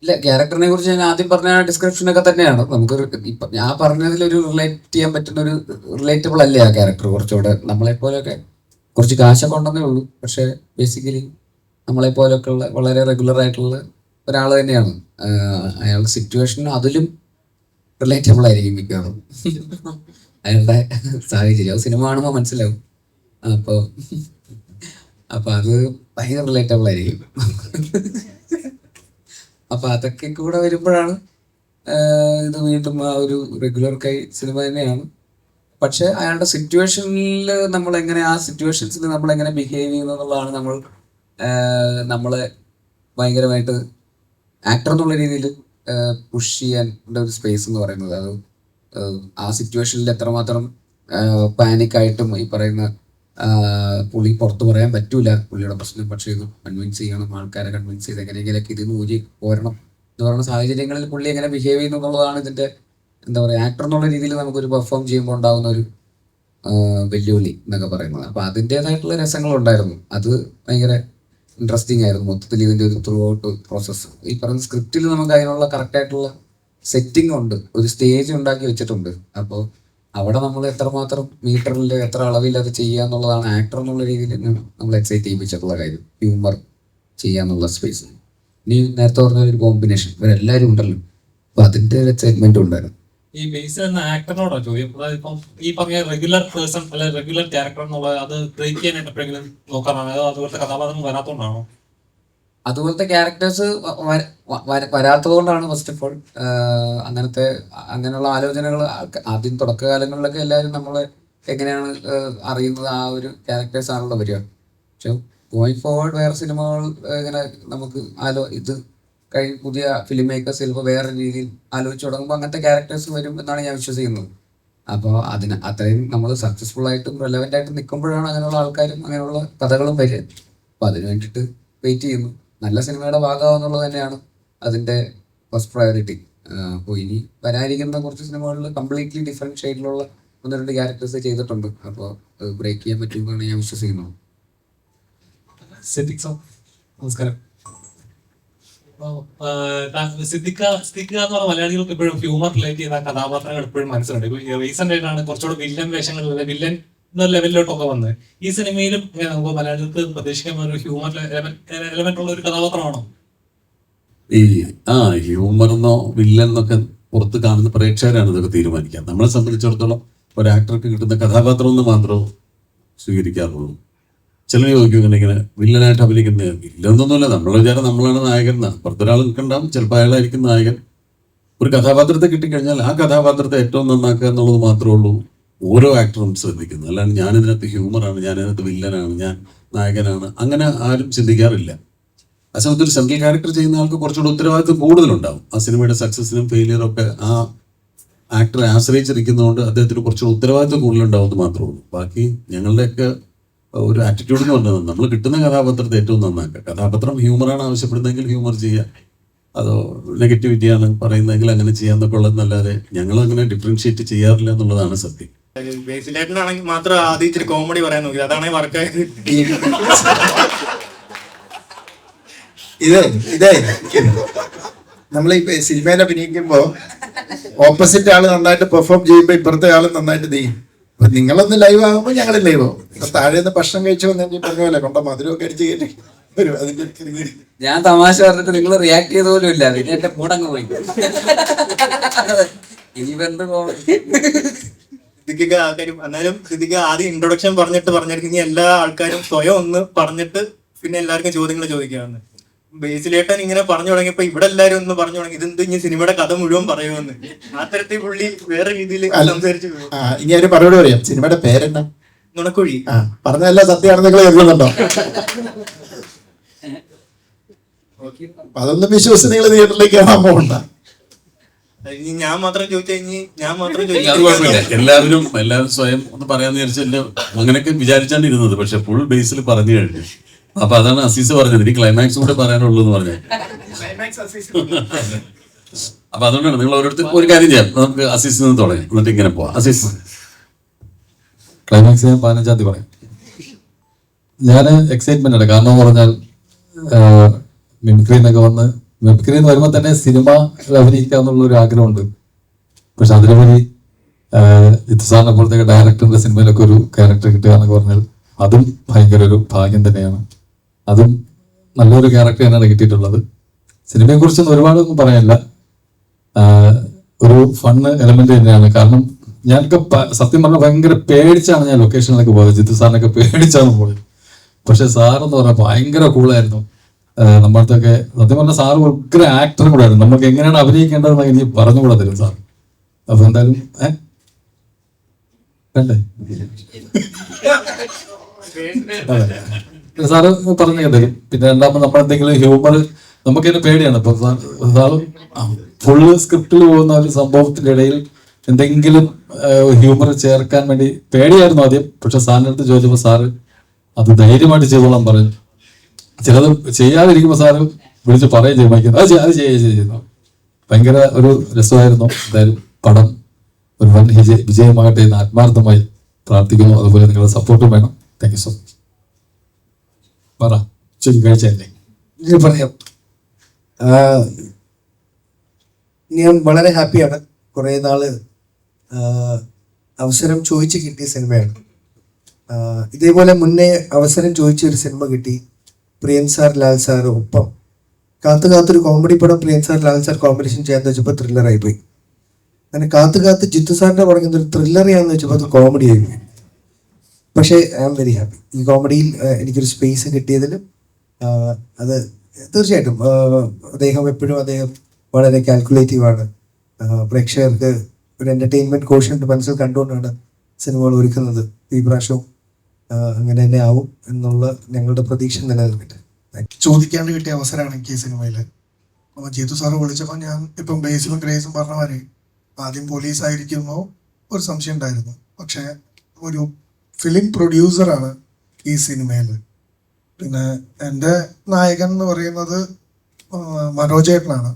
ഇല്ല, ക്യാരക്ടറിനെ കുറിച്ച് ഞാൻ ആദ്യം പറഞ്ഞ ഡിസ്ക്രിപ്ഷൻ ഒക്കെ തന്നെയാണ്. നമുക്ക് ഞാൻ പറഞ്ഞതിൽ ഒരു റിലേറ്റ് ചെയ്യാൻ പറ്റുന്ന ഒരു റിലേറ്റബിൾ അല്ലേ ആ ക്യാരക്ടർ. കുറച്ചുകൂടെ നമ്മളെപ്പോലെയൊക്കെ കുറച്ച് കാശൊക്കെ ഉണ്ടെന്നേ ഉള്ളൂ, പക്ഷെ ബേസിക്കലി നമ്മളെപ്പോലൊക്കെ ഉള്ള വളരെ റെഗുലർ ആയിട്ടുള്ള ഒരാൾ തന്നെയാണ്. അയാളുടെ സിറ്റുവേഷൻ അതിലും റിലേറ്റബിൾ ആയിരിക്കും മിക്കവാറും. അയാളുടെ സാഹചര്യം സിനിമ കാണുമ്പോൾ മനസ്സിലാവും. അപ്പോൾ അത് ഭയങ്കര റിലേറ്റബിൾ ആയിരിക്കും. അപ്പൊ അതൊക്കെ കൂടെ വരുമ്പോഴാണ് ഇത് വീണ്ടും ആ ഒരു റെഗുലർ കൈ സിനിമ തന്നെയാണ്. പക്ഷെ അയാളുടെ സിറ്റുവേഷനിൽ നമ്മളെങ്ങനെ, ആ സിറ്റുവേഷൻസിൽ നമ്മളെങ്ങനെ ബിഹേവ് ചെയ്യുന്നു എന്നുള്ളതാണ് നമ്മളെ ഭയങ്കരമായിട്ട് ആക്ടർ എന്നുള്ള രീതിയിൽ പുഷ് ചെയ്യാൻ ഒരു സ്പേസ് എന്ന് പറയുന്നത്. അത് ആ സിറ്റുവേഷനിൽ എത്രമാത്രം പാനിക്കായിട്ടും ഈ പറയുന്ന പുള്ളി പുറത്ത് പറയാൻ പറ്റൂല പുള്ളിയുടെ പ്രശ്നം, പക്ഷേ ഇത് കൺവിൻസ് ചെയ്യണം, ആൾക്കാരെ കൺവിൻസ് ചെയ്ത് എങ്ങനെയെങ്കിലൊക്കെ ഇത് ഊരി പോരണം എന്ന് പറയുന്ന സാഹചര്യങ്ങളിൽ പുള്ളി എങ്ങനെ ബിഹേവ് ചെയ്യുന്നു എന്നുള്ളതാണ് ഇതിൻ്റെ എന്താ പറയുക, ആക്ടർ എന്നുള്ള രീതിയിൽ നമുക്കൊരു പെർഫോം ചെയ്യുമ്പോൾ ഉണ്ടാകുന്ന ഒരു വെല്ലുവിളി എന്നൊക്കെ പറയുന്നത്. അപ്പോൾ അതിൻ്റെതായിട്ടുള്ള രസങ്ങളുണ്ടായിരുന്നു. അത് ഭയങ്കര ഇൻട്രസ്റ്റിംഗ് ആയിരുന്നു മൊത്തത്തിൽ ഇതിൻ്റെ ഒരു ത്രൂ ഔട്ട് പ്രോസസ്സ്. ഈ പറയുന്ന സ്ക്രിപ്റ്റിൽ നമുക്ക് അതിനുള്ള കറക്റ്റായിട്ടുള്ള സെറ്റിംഗ് ഉണ്ട്, ഒരു സ്റ്റേജ് ഉണ്ടാക്കി വെച്ചിട്ടുണ്ട്. അപ്പോൾ അവിടെ നമ്മൾ എത്രമാത്രം മീറ്ററിൽ എത്ര അളവിൽ അത് ചെയ്യുക എന്നുള്ളതാണ് ആക്ടർ എന്നുള്ള രീതിയിൽ നമ്മൾ എക്സൈറ്റ് ചെയ്യിപ്പിച്ചിട്ടുള്ള കാര്യം. ഹ്യൂമർ ചെയ്യാന്നുള്ള സ്പേസ്. ഇനി നേരത്തെ പറഞ്ഞ ഒരു കോമ്പിനേഷൻ ഇവരെല്ലാവരും ഉണ്ടല്ലോ, അപ്പൊ അതിന്റെ ഒരു എക്സൈറ്റ്മെന്റ് ഉണ്ടായിരുന്നു. ഈ ബേസിൽ എന്ന ആക്ടറിനോടോ ചോദ്യം, അതായത് ഇപ്പം ഈ പറഞ്ഞ റെഗുലർ പേഴ്സൺ അല്ലെ റെഗുലർ ക്യാരക്ടർ എന്നുള്ളത് അത് ബ്രേക്ക് ചെയ്യാനായിട്ട് എപ്പോഴെങ്കിലും നോക്കാറാണോ, അതോ അതുപോലത്തെ കഥാപാത്രം വരാത്തോണ്ടാണോ? അതുപോലത്തെ ക്യാരക്ടേഴ്സ് വരാത്തത് കൊണ്ടാണ് ഫസ്റ്റ് ഓഫ് ഓൾ. അങ്ങനെയുള്ള ആലോചനകൾ ആദ്യം തുടക്കകാലങ്ങളിലൊക്കെ എല്ലാവരും നമ്മളെ എങ്ങനെയാണ് അറിയുന്നത്, ആ ഒരു ക്യാരക്ടേഴ്സ് ആണല്ലോ വരിക. പക്ഷെ ഗോയിങ് ഫോർവേഡ് വേറെ സിനിമകൾ ഇങ്ങനെ നമുക്ക് ഇത് പുതിയ ഫിലിം മേക്കേഴ്സ് ചിലപ്പോൾ വേറെ രീതിയിൽ ആലോചിച്ച് തുടങ്ങുമ്പോൾ അങ്ങനത്തെ ക്യാരക്ടേഴ്സ് വരും എന്നാണ് ഞാൻ വിശ്വസിക്കുന്നത്. അപ്പോൾ അത്രയും നമ്മൾ സക്സസ്ഫുൾ ആയിട്ടും റെലവൻ്റ് ആയിട്ടും നിൽക്കുമ്പോഴാണ് അങ്ങനെയുള്ള ആൾക്കാരും അങ്ങനെയുള്ള കഥകളും വരിക. അപ്പോൾ അതിന് വേണ്ടിയിട്ട് വെയിറ്റ് ചെയ്യുന്നു. നല്ല സിനിമയുടെ ഭാഗമാവുന്നുള്ളത് തന്നെയാണ് അതിൻ്റെ ഫസ്റ്റ് പ്രയോറിറ്റി. അപ്പോൾ ഇനി വരാനിരിക്കുന്ന കുറച്ച് സിനിമകളിൽ കംപ്ലീറ്റ്ലി ഡിഫറെൻറ്റ് ഷെയ്ഡിലുള്ള 1-2 ക്യാരക്ടേഴ്സ് ചെയ്തിട്ടുണ്ട്. അപ്പോൾ ബ്രേക്ക് ചെയ്യാൻ പറ്റുമെന്നാണ് ഞാൻ വിശ്വസിക്കുന്നത്. നമസ്കാരം. സിദ്ദിഖ എന്ന് പറഞ്ഞ മലയാളികൾക്ക് എപ്പോഴും ഹ്യൂമർ റിലേറ്റ് ചെയ്യുന്ന കഥാപാത്രങ്ങൾ എപ്പോഴും മനസ്സിലുണ്ട്. ഇപ്പൊ റീസെന്റ് ആയിട്ടാണ് കുറച്ചുകൂടെ വില്ലൻ വേഷങ്ങളിൽ വില്ലൻ എന്ന ലെവലിലോട്ടൊക്കെ വന്നത്. ഈ സിനിമയിലും നമുക്ക് മലയാളികൾക്ക് പ്രതീക്ഷിക്കാൻ ഒരു ഹ്യൂമർ എലമെന്റ് ഉള്ള ഒരു കഥാപാത്രമാണോ? ഈ ഹ്യൂമറെന്നോ വില്ലനെന്നൊക്കെ പുറത്ത് കാണുന്ന പ്രേക്ഷകരാണ് ഇതൊക്കെ തീരുമാനിക്കുക. നമ്മളെ സംബന്ധിച്ചിടത്തോളം ഒരു ആക്ടർക്ക് കിട്ടുന്ന കഥാപാത്രം എന്ന് മാത്രമേ സ്വീകരിക്കാറുള്ളൂ. ചിലർ ചോദിക്കും ഇങ്ങനെ വില്ലനായിട്ട് അഭിനയിക്കുന്ന വില്ലൊന്നൊന്നുമില്ല, നമ്മളെ വിചാരം നമ്മളാണ് നായകൻ എന്നാണ്. പുറത്തൊരാൾ നിൽക്കണ്ടാവും, ചിലപ്പോൾ അയാളായിരിക്കും നായകൻ. ഒരു കഥാപാത്രത്തെ കിട്ടിക്കഴിഞ്ഞാൽ ആ കഥാപാത്രത്തെ ഏറ്റവും നന്നാക്കുക എന്നുള്ളത് മാത്രമേ ഉള്ളൂ ഓരോ ആക്ടറും ശ്രദ്ധിക്കുന്നത്. അല്ലാണ്ട് ഞാനിതിനകത്ത് ഹ്യൂമറാണ്, ഞാനിതിനകത്ത് വില്ലനാണ്, ഞാൻ നായകനാണ്, അങ്ങനെ ആരും ചിന്തിക്കാറില്ല. ആ സമയത്ത് ഒരു സെൻട്രൽ ക്യാരക്ടർ ചെയ്യുന്ന ആൾക്ക് കുറച്ചുകൂടെ ഉത്തരവാദിത്വം കൂടുതലുണ്ടാവും. ആ സിനിമയുടെ സക്സസിനും ഫെയിലിയറും ഒക്കെ ആ ആക്ടറെ ആശ്രയിച്ചിരിക്കുന്നതുകൊണ്ട് അദ്ദേഹത്തിന് കുറച്ചുകൂടെ ഉത്തരവാദിത്വം കൂടുതലുണ്ടാവും എന്ന് മാത്രമേ ഉള്ളൂ. ബാക്കി ഞങ്ങളുടെയൊക്കെ ഒരു ആറ്റിറ്റ്യൂഡ് എന്ന് പറഞ്ഞത് നമ്മൾ കിട്ടുന്ന കഥാപാത്രത്തെ ഏറ്റവും നന്നാക്കുക. കഥാപാത്രം ഹ്യൂമറാണ് ആവശ്യപ്പെടുന്നതെങ്കിൽ ഹ്യൂമർ ചെയ്യുക, അതോ നെഗറ്റിവിറ്റിയാണ് പറയുന്നതെങ്കിൽ അങ്ങനെ ചെയ്യാന്നൊക്കെ ഉള്ളതെന്നല്ലാതെ ഞങ്ങൾ അങ്ങനെ ഡിഫറൻഷിയേറ്റ് ചെയ്യാറില്ല എന്നുള്ളതാണ് സത്യം. ബേസിലായിട്ടാണെങ്കിൽ മാത്രം ആദ്യം ഇച്ചിരി കോമഡി പറയാൻ നോക്കി, അതാണ് വർക്കായത്. ഇതേ നമ്മളീ സിനിമയിൽ അഭിനയിക്കുമ്പോ ഓപ്പോസിറ്റ് ആള് നന്നായിട്ട് പെർഫോം ചെയ്യുമ്പോ ഇപ്പുറത്തെ ആള് നന്നായിട്ട് ചെയ്യും. അപ്പൊ നിങ്ങളൊന്ന് ലൈവ് ആകുമ്പോൾ ഞങ്ങൾ ലൈവ് ആവും. താഴെ നിന്ന് ഭക്ഷണം കഴിച്ചു വന്നെങ്കിൽ പറഞ്ഞ പോലെ കൊണ്ട മധുരമൊക്കെ അടിച്ച് കയറ്റി അതിന്റെ ഒരു ഞാൻ തമാശ പറഞ്ഞിട്ട് നിങ്ങൾ റിയാക്ട് ചെയ്ത പോലും ഇല്ല, പിന്നെ എന്റെ മൂടങ്ങ് പോയി. ഇനി എന്ത് സിദ്ദിഖിക്ക് ആൾക്കാരും എന്നാലും സിദ്ദിഖ് ആദ്യം ഇൻട്രൊഡക്ഷൻ പറഞ്ഞിട്ട് ഇനി എല്ലാ ആൾക്കാരും സ്വയം ഒന്ന് പറഞ്ഞിട്ട് പിന്നെ എല്ലാവർക്കും ചോദ്യങ്ങൾ ചോദിക്കാമെന്ന്. ബേസിലേട്ടൻ ഇങ്ങനെ പറഞ്ഞു തുടങ്ങിയപ്പോ ഇവിടെ എല്ലാരും ഒന്ന് പറഞ്ഞു തുടങ്ങി ഇതെന്ത് ഇനി സിനിമയുടെ കഥ മുഴുവൻ പറയുമെന്ന്. ആ തരത്തിൽ പുള്ളി വേറെ രീതിയിൽ സംസാരിച്ചു പോയി. ഇനി ഒരു മറുപടി പറയാം. സിനിമയുടെ പേരെന്നാ? നുണക്കുഴി. പറഞ്ഞതല്ല സത്യമാണെന്ന് നിങ്ങൾ കരുതുന്നുണ്ടോ? അതൊന്നും വിശ്വസിച്ച് നിങ്ങൾ തിയേറ്ററിലേക്ക് കാണാൻ പോകണ്ട. ഇനി ഞാൻ മാത്രം ചോദിച്ചാൽ അത് കുഴപ്പമില്ല. എല്ലാവരും സ്വയം ഒന്ന് പറയാന്ന് വിചാരിച്ചല്ല അങ്ങനെയൊക്കെ വിചാരിച്ചാണ് ഇരുന്നത്. പക്ഷെ ഫുൾ ബേസിൽ പറഞ്ഞു കഴിഞ്ഞു. അപ്പൊ അതാണ് അസീസ് പറഞ്ഞത്, ഇനി ക്ലൈമാക്സ് കൂടെ പറയാനുള്ളൂ എന്ന് പറഞ്ഞത്. അപ്പൊ അതുകൊണ്ടാണ് നിങ്ങൾ ഓരോരുത്തർ ഒരു കാര്യം ചെയ്യാം, നമുക്ക് അസീസിൽ നിന്ന് തുടങ്ങാം, എന്നിട്ട് ഇങ്ങനെ പോവാം. അസീസ് ക്ലൈമാക്സ് ഞാൻ 15-ാം തീയതി പറയാം. ഞാൻ എക്സൈറ്റ്മെന്റ് ആണ്. കാരണം എന്ന് പറഞ്ഞാൽ മിമിക്രി എന്നൊക്കെ വന്ന് മിമിക്രി എന്ന് വരുമ്പോൾ തന്നെ സിനിമ അഭിനയിക്കുക എന്നുള്ള ഒരു ആഗ്രഹമുണ്ട്. പക്ഷെ അതിലുപരി ജിത്തു സാറിനെ പോലത്തെ ഡയറക്ടറിന്റെ സിനിമയിലൊക്കെ ഒരു ക്യാരക്ടർ കിട്ടുക എന്നൊക്കെ പറഞ്ഞാൽ അതും ഭയങ്കര ഒരു ഭാഗ്യം തന്നെയാണ്. അതും നല്ലൊരു ക്യാരക്ടർ തന്നെയാണ് കിട്ടിയിട്ടുള്ളത്. സിനിമയെ കുറിച്ചൊന്നും ഒരുപാടൊന്നും പറയാനില്ല. ഒരു ഫണ്ണ് എലമെന്റ് തന്നെയാണ്. കാരണം ഞാനൊക്കെ സത്യം പറഞ്ഞാൽ ഭയങ്കര പേടിച്ചാണ് ഞാൻ ലൊക്കേഷനിലൊക്കെ പോയത്. ജിത്തു സാറിനൊക്കെ പേടിച്ചാണ് പോയത്. പക്ഷെ സാറെന്ന് പറഞ്ഞാൽ ഭയങ്കര കൂളായിരുന്നു. നമ്മളടുത്തൊക്കെ സത്യം പറഞ്ഞാൽ സാറ് ഭയങ്കര ആക്ടറും കൂടെ ആയിരുന്നു. നമുക്ക് എങ്ങനെയാണ് അഭിനയിക്കേണ്ടതെന്ന് എനിക്ക് പറഞ്ഞുകൂടെ തരും സാർ. അപ്പൊ എന്തായാലും വേണ്ടേ സാറ് പറഞ്ഞു തരും. പിന്നെ രണ്ടാമത് നമ്മളെന്തെങ്കിലും ഹ്യൂമർ നമുക്കതിന് പേടിയാണ്. ഇപ്പൊ സാറ് ഫുള്ള് സ്ക്രിപ്റ്റിൽ പോകുന്ന ഒരു സംഭവത്തിന്റെ ഇടയിൽ എന്തെങ്കിലും ഹ്യൂമർ ചേർക്കാൻ വേണ്ടി പേടിയായിരുന്നു ആദ്യം. പക്ഷെ സാറിൻ്റെ അടുത്ത് ചോദിച്ചപ്പോൾ സാറ് അത് ധൈര്യമായിട്ട് ചെയ്തോളാൻ പറഞ്ഞു. ചിലത് ചെയ്യാതിരിക്കുമ്പോൾ സാറ് വിളിച്ച് പറയുകയും ചെയ്യും, അത് ചെയ്യുന്നു. ഭയങ്കര ഒരു രസമായിരുന്നു. എന്തായാലും പടം ഒരു വൻ വിജയമാകട്ടെ എന്ന് ആത്മാർത്ഥമായി പ്രാർത്ഥിക്കുന്നു. അതുപോലെ നിങ്ങളുടെ സപ്പോർട്ടും വേണം. Thank you so much. പറ കഴിച്ചല്ലേ ഇത് പറയാം. ഞാൻ വളരെ ഹാപ്പിയാണ്. കുറേ നാള് അവസരം ചോദിച്ച് കിട്ടിയ സിനിമയാണ്. ഇതേപോലെ മുന്നേ അവസരം ചോദിച്ച ഒരു സിനിമ കിട്ടി. പ്രിയൻ സാർ ലാൽ സാർ ഒപ്പം കാത്തൊരു കോമഡി പടം പ്രിയൻ സാർ ലാൽ സാർ കോമ്പിനേഷൻ ചെയ്യാന്ന് വെച്ചപ്പോൾ ത്രില്ലറായി പോയി. അങ്ങനെ കാത്ത് ജിത്തു സാറിന്റെ പറയുന്ന ഒരു ത്രില്ലറിയാന്ന് വെച്ചപ്പോൾ അത് കോമഡി ആയി പോയി. പക്ഷേ ഐ ആം വെരി ഹാപ്പി. ഈ കോമഡിയിൽ എനിക്കൊരു സ്പേസ് കിട്ടിയതിലും അത് തീർച്ചയായിട്ടും അദ്ദേഹം വളരെ കാൽക്കുലേറ്റീവാണ്. പ്രേക്ഷകർക്ക് ഒരു എന്റർടൈൻമെന്റ് കോഷ്യന്റ് മനസ്സിൽ കണ്ടുകൊണ്ടാണ് സിനിമകൾ ഒരുക്കുന്നത്. ഈ പ്രാവശ്യവും അങ്ങനെ തന്നെ ആവും എന്നുള്ള ഞങ്ങളുടെ പ്രതീക്ഷ നിലനിൽക്കട്ടെ. ചോദിക്കാണ്ട് കിട്ടിയ അവസരമാണ് എനിക്ക് ഈ സിനിമയിൽ. അപ്പോൾ ജിത്തു സാറ് വിളിച്ചപ്പോൾ ഞാൻ ഇപ്പം ബേസിലും ഗ്രേസും പറഞ്ഞ മാതിരി ആദ്യം പോലീസ് ആയിരിക്കുമോ ഒരു സംശയം ഉണ്ടായിരുന്നു. പക്ഷേ ഒരു ഫിലിം പ്രൊഡ്യൂസറാണ് ഈ സിനിമയിൽ. പിന്നെ എൻ്റെ നായകൻ എന്ന് പറയുന്നത് മനോജേട്ടനാണ്.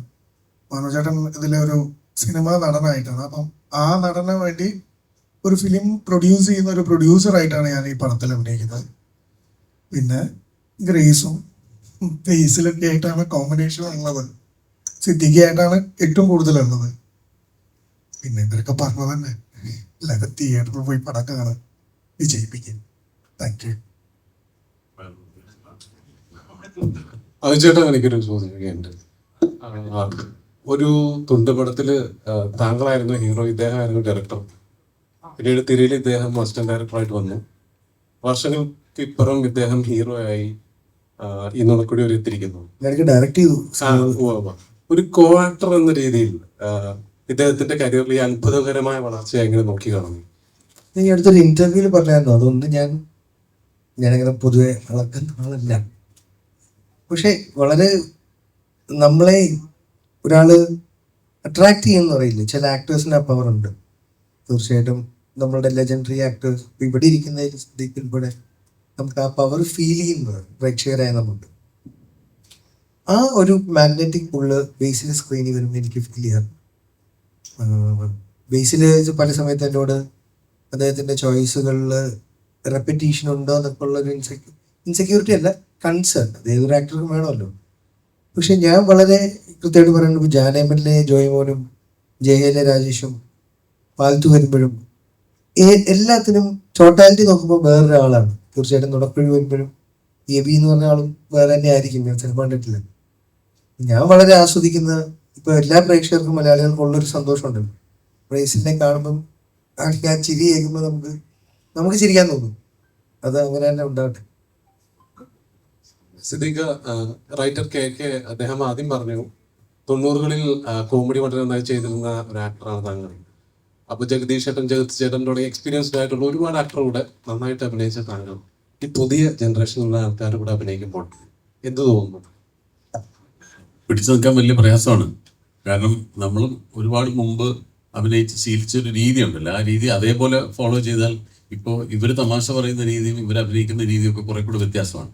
മനോജേട്ടൻ ഇതിലെ ഒരു സിനിമ നടനായിട്ടാണ്. അപ്പം ആ നടന് വേണ്ടി ഒരു ഫിലിം പ്രൊഡ്യൂസ് ചെയ്യുന്ന ഒരു പ്രൊഡ്യൂസറായിട്ടാണ് ഞാൻ ഈ പടത്തിൽ അഭിനയിക്കുന്നത്. പിന്നെ ഗ്രേസും ബേസിലൊക്കെ ആയിട്ടാണ് കോമ്പിനേഷൻ ഉള്ളത്. സിദ്ദിഖായിട്ടാണ് ഏറ്റവും കൂടുതലുള്ളത്. പിന്നെ ഇവരൊക്കെ പറഞ്ഞ തന്നെ എല്ലാവരും തിയേറ്ററിൽ പോയി പടം കാണാൻ വിജയിപ്പിക്കും. Thank you. അത് ചേട്ടാ, എനിക്കൊരു ചോദ്യമൊക്കെയുണ്ട്. ഒരു തുണ്ടുപടത്തില് താങ്കളായിരുന്നു ഹീറോ, ഇദ്ദേഹമായിരുന്നു ഡയറക്ടർ. പിന്നീട് തിരയിൽ ഇദ്ദേഹം അസിസ്റ്റന്റ് ഡയറക്ടറായിട്ട് വന്നു. വർഷങ്ങൾക്ക് ഇപ്പുറം ഇദ്ദേഹം ഹീറോ ആയി ഈ നുണക്കുടി വരെ എത്തിയിരിക്കുന്നു. ഡയറക്ട് ചെയ്തു. ഒരു കോ ആക്ടർ എന്ന രീതിയിൽ ഇദ്ദേഹത്തിന്റെ കരിയറിൽ ഈ അത്ഭുതകരമായ വളർച്ച എങ്ങനെ നോക്കി കാണുന്നു? ഈ അടുത്തൊരു ഇന്റർവ്യൂവിൽ പറഞ്ഞായിരുന്നു. അതുകൊണ്ട് ഞാനങ്ങനെ പൊതുവെ അളക്കുന്ന ആളല്ല. പക്ഷെ വളരെ നമ്മളെ ഒരാള് അട്രാക്ട് ചെയ്യുമെന്ന് പറയില്ലേ, ചില ആക്ടേഴ്സിന് ആ പവർ ഉണ്ട്. തീർച്ചയായിട്ടും നമ്മളുടെ ലെജൻഡറി ആക്ടേഴ്സ് ഇവിടെ ഇരിക്കുന്നതിൽ ഇവിടെ നമുക്ക് ആ പവർ ഫീൽ ചെയ്യുന്നത് പ്രേക്ഷകരായ നമുക്ക്. ആ ഒരു മാഗ്നറ്റിക് പുള്ള് ബേസിൽ സ്ക്രീനിൽ വരുമ്പോൾ എനിക്ക് ഫീൽ ചെയ്യാറുണ്ട്. ബേസിൽ പല സമയത്ത് എന്നോട് അദ്ദേഹത്തിൻ്റെ ചോയ്സുകളിൽ റെപ്പറ്റീഷൻ ഉണ്ടോ എന്നൊക്കെ ഉള്ളൊരു ഇൻസെക്യൂരിറ്റി അല്ല, കൺസേൺ. അത് ഏതൊരു ആക്ടർക്കും വേണമല്ലോ. പക്ഷെ ഞാൻ വളരെ കൃത്യമായിട്ട് പറയുന്നത്, ഇപ്പോൾ ജാനേമനിലെ ജോയ്മോനും ജയയിലെ രാജേഷും പാലത്തു വരുമ്പോഴും എല്ലാത്തിനും ടോട്ടാലിറ്റി നോക്കുമ്പോൾ വേറൊരാളാണ്. തീർച്ചയായിട്ടും നുണക്കുഴി വരുമ്പോഴും എബി എന്ന് പറഞ്ഞ ആളും വേറെ തന്നെ ആയിരിക്കും, ഞാൻ സിനിമ കണ്ടിട്ടില്ല. ഞാൻ വളരെ ആസ്വദിക്കുന്ന, ഇപ്പൊ എല്ലാ പ്രേക്ഷകർക്കും മലയാളികൾക്കും ഉള്ളൊരു സന്തോഷമുണ്ടല്ലോ, ബേസിലിനെ കാണുമ്പം ഞാൻ ചിരി കേൾക്കുമ്പോൾ നമുക്ക് ചിരിക്കാൻ തോന്നും. അത് അങ്ങനെ തന്നെ ഉണ്ടാവട്ടെ. സിദ്ദീഖ്, റൈറ്റർ കെ അദ്ദേഹം ആദ്യം പറഞ്ഞു 90കളിൽ കോമഡി വളരെ നന്നായി ചെയ്തിരുന്ന ഒരു ആക്ടറാണ് താങ്കൾ. അപ്പൊ ജഗദീഷ് ചേട്ടൻ, ജഗത് ചേട്ടൻ തുടങ്ങി എക്സ്പീരിയൻസ്ഡ് ആയിട്ടുള്ള ഒരുപാട് ആക്ടർ കൂടെ നന്നായിട്ട് അഭിനയിച്ച താങ്കൾ ഈ പുതിയ ജനറേഷനിലുള്ള ആൾക്കാർ കൂടെ അഭിനയിക്കുമ്പോൾ എന്ത് തോന്നുന്നു? പിടിച്ചു നിൽക്കാൻ വലിയ പ്രയാസമാണ്. കാരണം നമ്മളും ഒരുപാട് മുമ്പ് അഭിനയിച്ച് ശീലിച്ചൊരു രീതി ഉണ്ടല്ലോ, ആ രീതി അതേപോലെ ഫോളോ ചെയ്താൽ ഇപ്പോൾ ഇവർ തമാശ പറയുന്ന രീതിയും ഇവർ അഭിനയിക്കുന്ന രീതിയും ഒക്കെ കുറെ കൂടെ വ്യത്യാസമാണ്.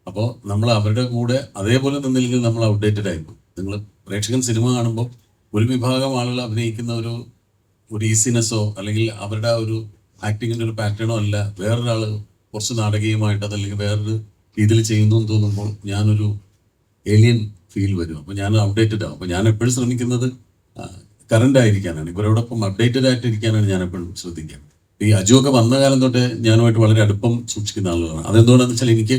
അപ്പോൾ നമ്മൾ അവരുടെ കൂടെ അതേപോലെ നിന്നില്ലെങ്കിൽ നമ്മൾ ഔട്ട്ഡേറ്റഡ് ആയിരിക്കും. നിങ്ങൾ പ്രേക്ഷകൻ സിനിമ കാണുമ്പോൾ ഒരു വിഭാഗം ആളുകൾ അഭിനയിക്കുന്ന ഒരു ഈസിനെസ്സോ അല്ലെങ്കിൽ അവരുടെ ആ ഒരു ആക്ടിങ്ങിൻ്റെ ഒരു പാറ്റേണോ അല്ല വേറൊരാൾ കുറച്ച് നാടകീയമായിട്ട് അതല്ലെങ്കിൽ വേറൊരു രീതിയിൽ ചെയ്യുന്നു എന്ന് തോന്നുമ്പോൾ ഞാനൊരു ഏലിയൻ ഫീൽ വരും. അപ്പോൾ ഞാൻ അപ്ഡേറ്റഡ് ആവും. അപ്പോൾ ഞാൻ എപ്പോഴും ശ്രമിക്കുന്നത് കറണ്ട് ആയിരിക്കാനാണ്, ഇവരോടൊപ്പം അപ്ഡേറ്റഡ് ആയിട്ട് ഇരിക്കാനാണ് ഞാൻ എപ്പോഴും ശ്രദ്ധിക്കുക. ഈ അജുവൊക്കെ വന്ന കാലം തൊട്ട് ഞാനുമായിട്ട് വളരെ അടുപ്പം സൂക്ഷിക്കുന്ന ആളുകളാണ്. അതെന്തുകൊണ്ടാണെന്ന് വെച്ചാൽ എനിക്ക്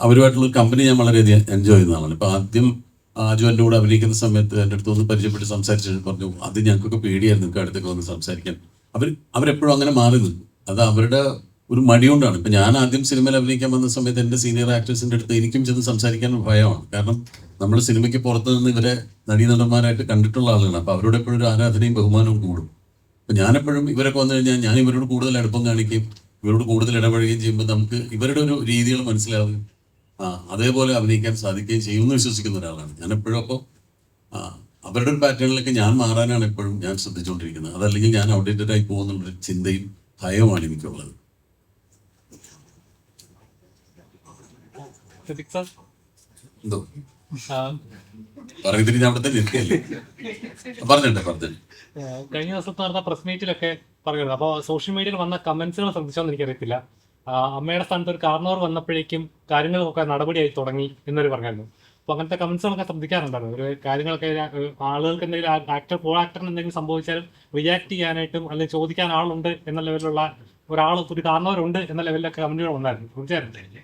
അവരുമായിട്ടുള്ള കമ്പനി ഞാൻ വളരെയധികം എൻജോയ് ചെയ്യുന്ന ആളാണ്. ഇപ്പോൾ ആദ്യം അജു എൻ്റെ കൂടെ അഭിനയിക്കുന്ന സമയത്ത് എൻ്റെ അടുത്ത് ഒന്ന് പരിചയപ്പെട്ട് സംസാരിച്ചിട്ട് പറഞ്ഞു, അത് ഞങ്ങൾക്കൊക്കെ പേടിയായിരുന്നു നിങ്ങൾക്ക് അടുത്തൊക്കെ വന്ന് സംസാരിക്കാൻ. അവരെപ്പോഴും അങ്ങനെ മാറി നിൽക്കും. അത് അവരുടെ ഒരു മടികൊണ്ടാണ്. ഇപ്പം ഞാൻ ആദ്യം സിനിമയിൽ അഭിനയിക്കാൻ വന്ന സമയത്ത് എൻ്റെ സീനിയർ ആക്ടേഴ്സിൻ്റെ അടുത്ത് എനിക്കും ചെന്ന് സംസാരിക്കാൻ ഭയമാണ്. കാരണം നമ്മൾ സിനിമയ്ക്ക് പുറത്ത് നിന്ന് ഇവരെ നടീനടന്മാരായിട്ട് കണ്ടിട്ടുള്ള ആളുകളാണ്. അപ്പോൾ അവരോട് എപ്പോഴും ഒരു ആരാധനയും ബഹുമാനവും കൂടും. അപ്പം ഞാനെപ്പോഴും ഇവരൊക്കെ വന്നു കഴിഞ്ഞാൽ ഞാൻ ഇവരോട് കൂടുതൽ അടുപ്പം കാണിക്കുകയും ഇവരോട് കൂടുതൽ ഇടപഴകുകയും ചെയ്യുമ്പോൾ നമുക്ക് ഇവരുടെ ഒരു രീതികൾ മനസ്സിലാവുകയും അതേപോലെ അഭിനയിക്കാൻ സാധിക്കുകയും ചെയ്യുമെന്ന് വിശ്വസിക്കുന്ന ഒരാളാണ് ഞാൻ എപ്പോഴും. അപ്പോൾ അവരുടെ ഒരു പാറ്റേണിലേക്ക് ഞാൻ മാറാനാണ് എപ്പോഴും ഞാൻ ശ്രദ്ധിച്ചുകൊണ്ടിരിക്കുന്നത്. അതല്ലെങ്കിൽ ഞാൻ ഔട്ട്ഡേറ്റഡ് ആയി പോകുന്നുള്ളൊരു ചിന്തയും ഭയവുമാണ് എനിക്കുള്ളത്. എന്തോ പറയുന്നതിന് ഞാൻ അവിടെ തന്നെ ഇരിക്കുകയല്ലേ. പറഞ്ഞിട്ടുണ്ട്. കഴിഞ്ഞ ദിവസത്ത് നടന്ന പ്രസ് മീറ്റിലൊക്കെ പറയുന്നത്, അപ്പോൾ സോഷ്യൽ മീഡിയയിൽ വന്ന കമന്റ്സുകൾ ശ്രദ്ധിച്ചോന്ന് എനിക്കറിയത്തില്ല. അമ്മയുടെ സ്ഥാനത്ത് ഒരു കാർണവർ വന്നപ്പോഴേക്കും കാര്യങ്ങളൊക്കെ നടപടിയായി തുടങ്ങി എന്നൊരു പറഞ്ഞായിരുന്നു. അപ്പോൾ അങ്ങനത്തെ കമന്റ്സുകളൊക്കെ ശ്രദ്ധിക്കാറുണ്ടായിരുന്നു. ഒരു കാര്യങ്ങളൊക്കെ ആളുകൾക്ക് എന്തെങ്കിലും ആക്ടർ കോ ആക്ടറിന് എന്തെങ്കിലും സംഭവിച്ചാലും റിയാക്ട് ചെയ്യാനായിട്ടും അല്ലെങ്കിൽ ചോദിക്കാൻ ആളുണ്ട് എന്ന ലെവലിലുള്ള ഒരു കാർണവരുണ്ട് എന്ന ലെവലിലൊക്കെ കമന്റുകൾ വന്നായിരുന്നു. തീർച്ചയായിട്ടും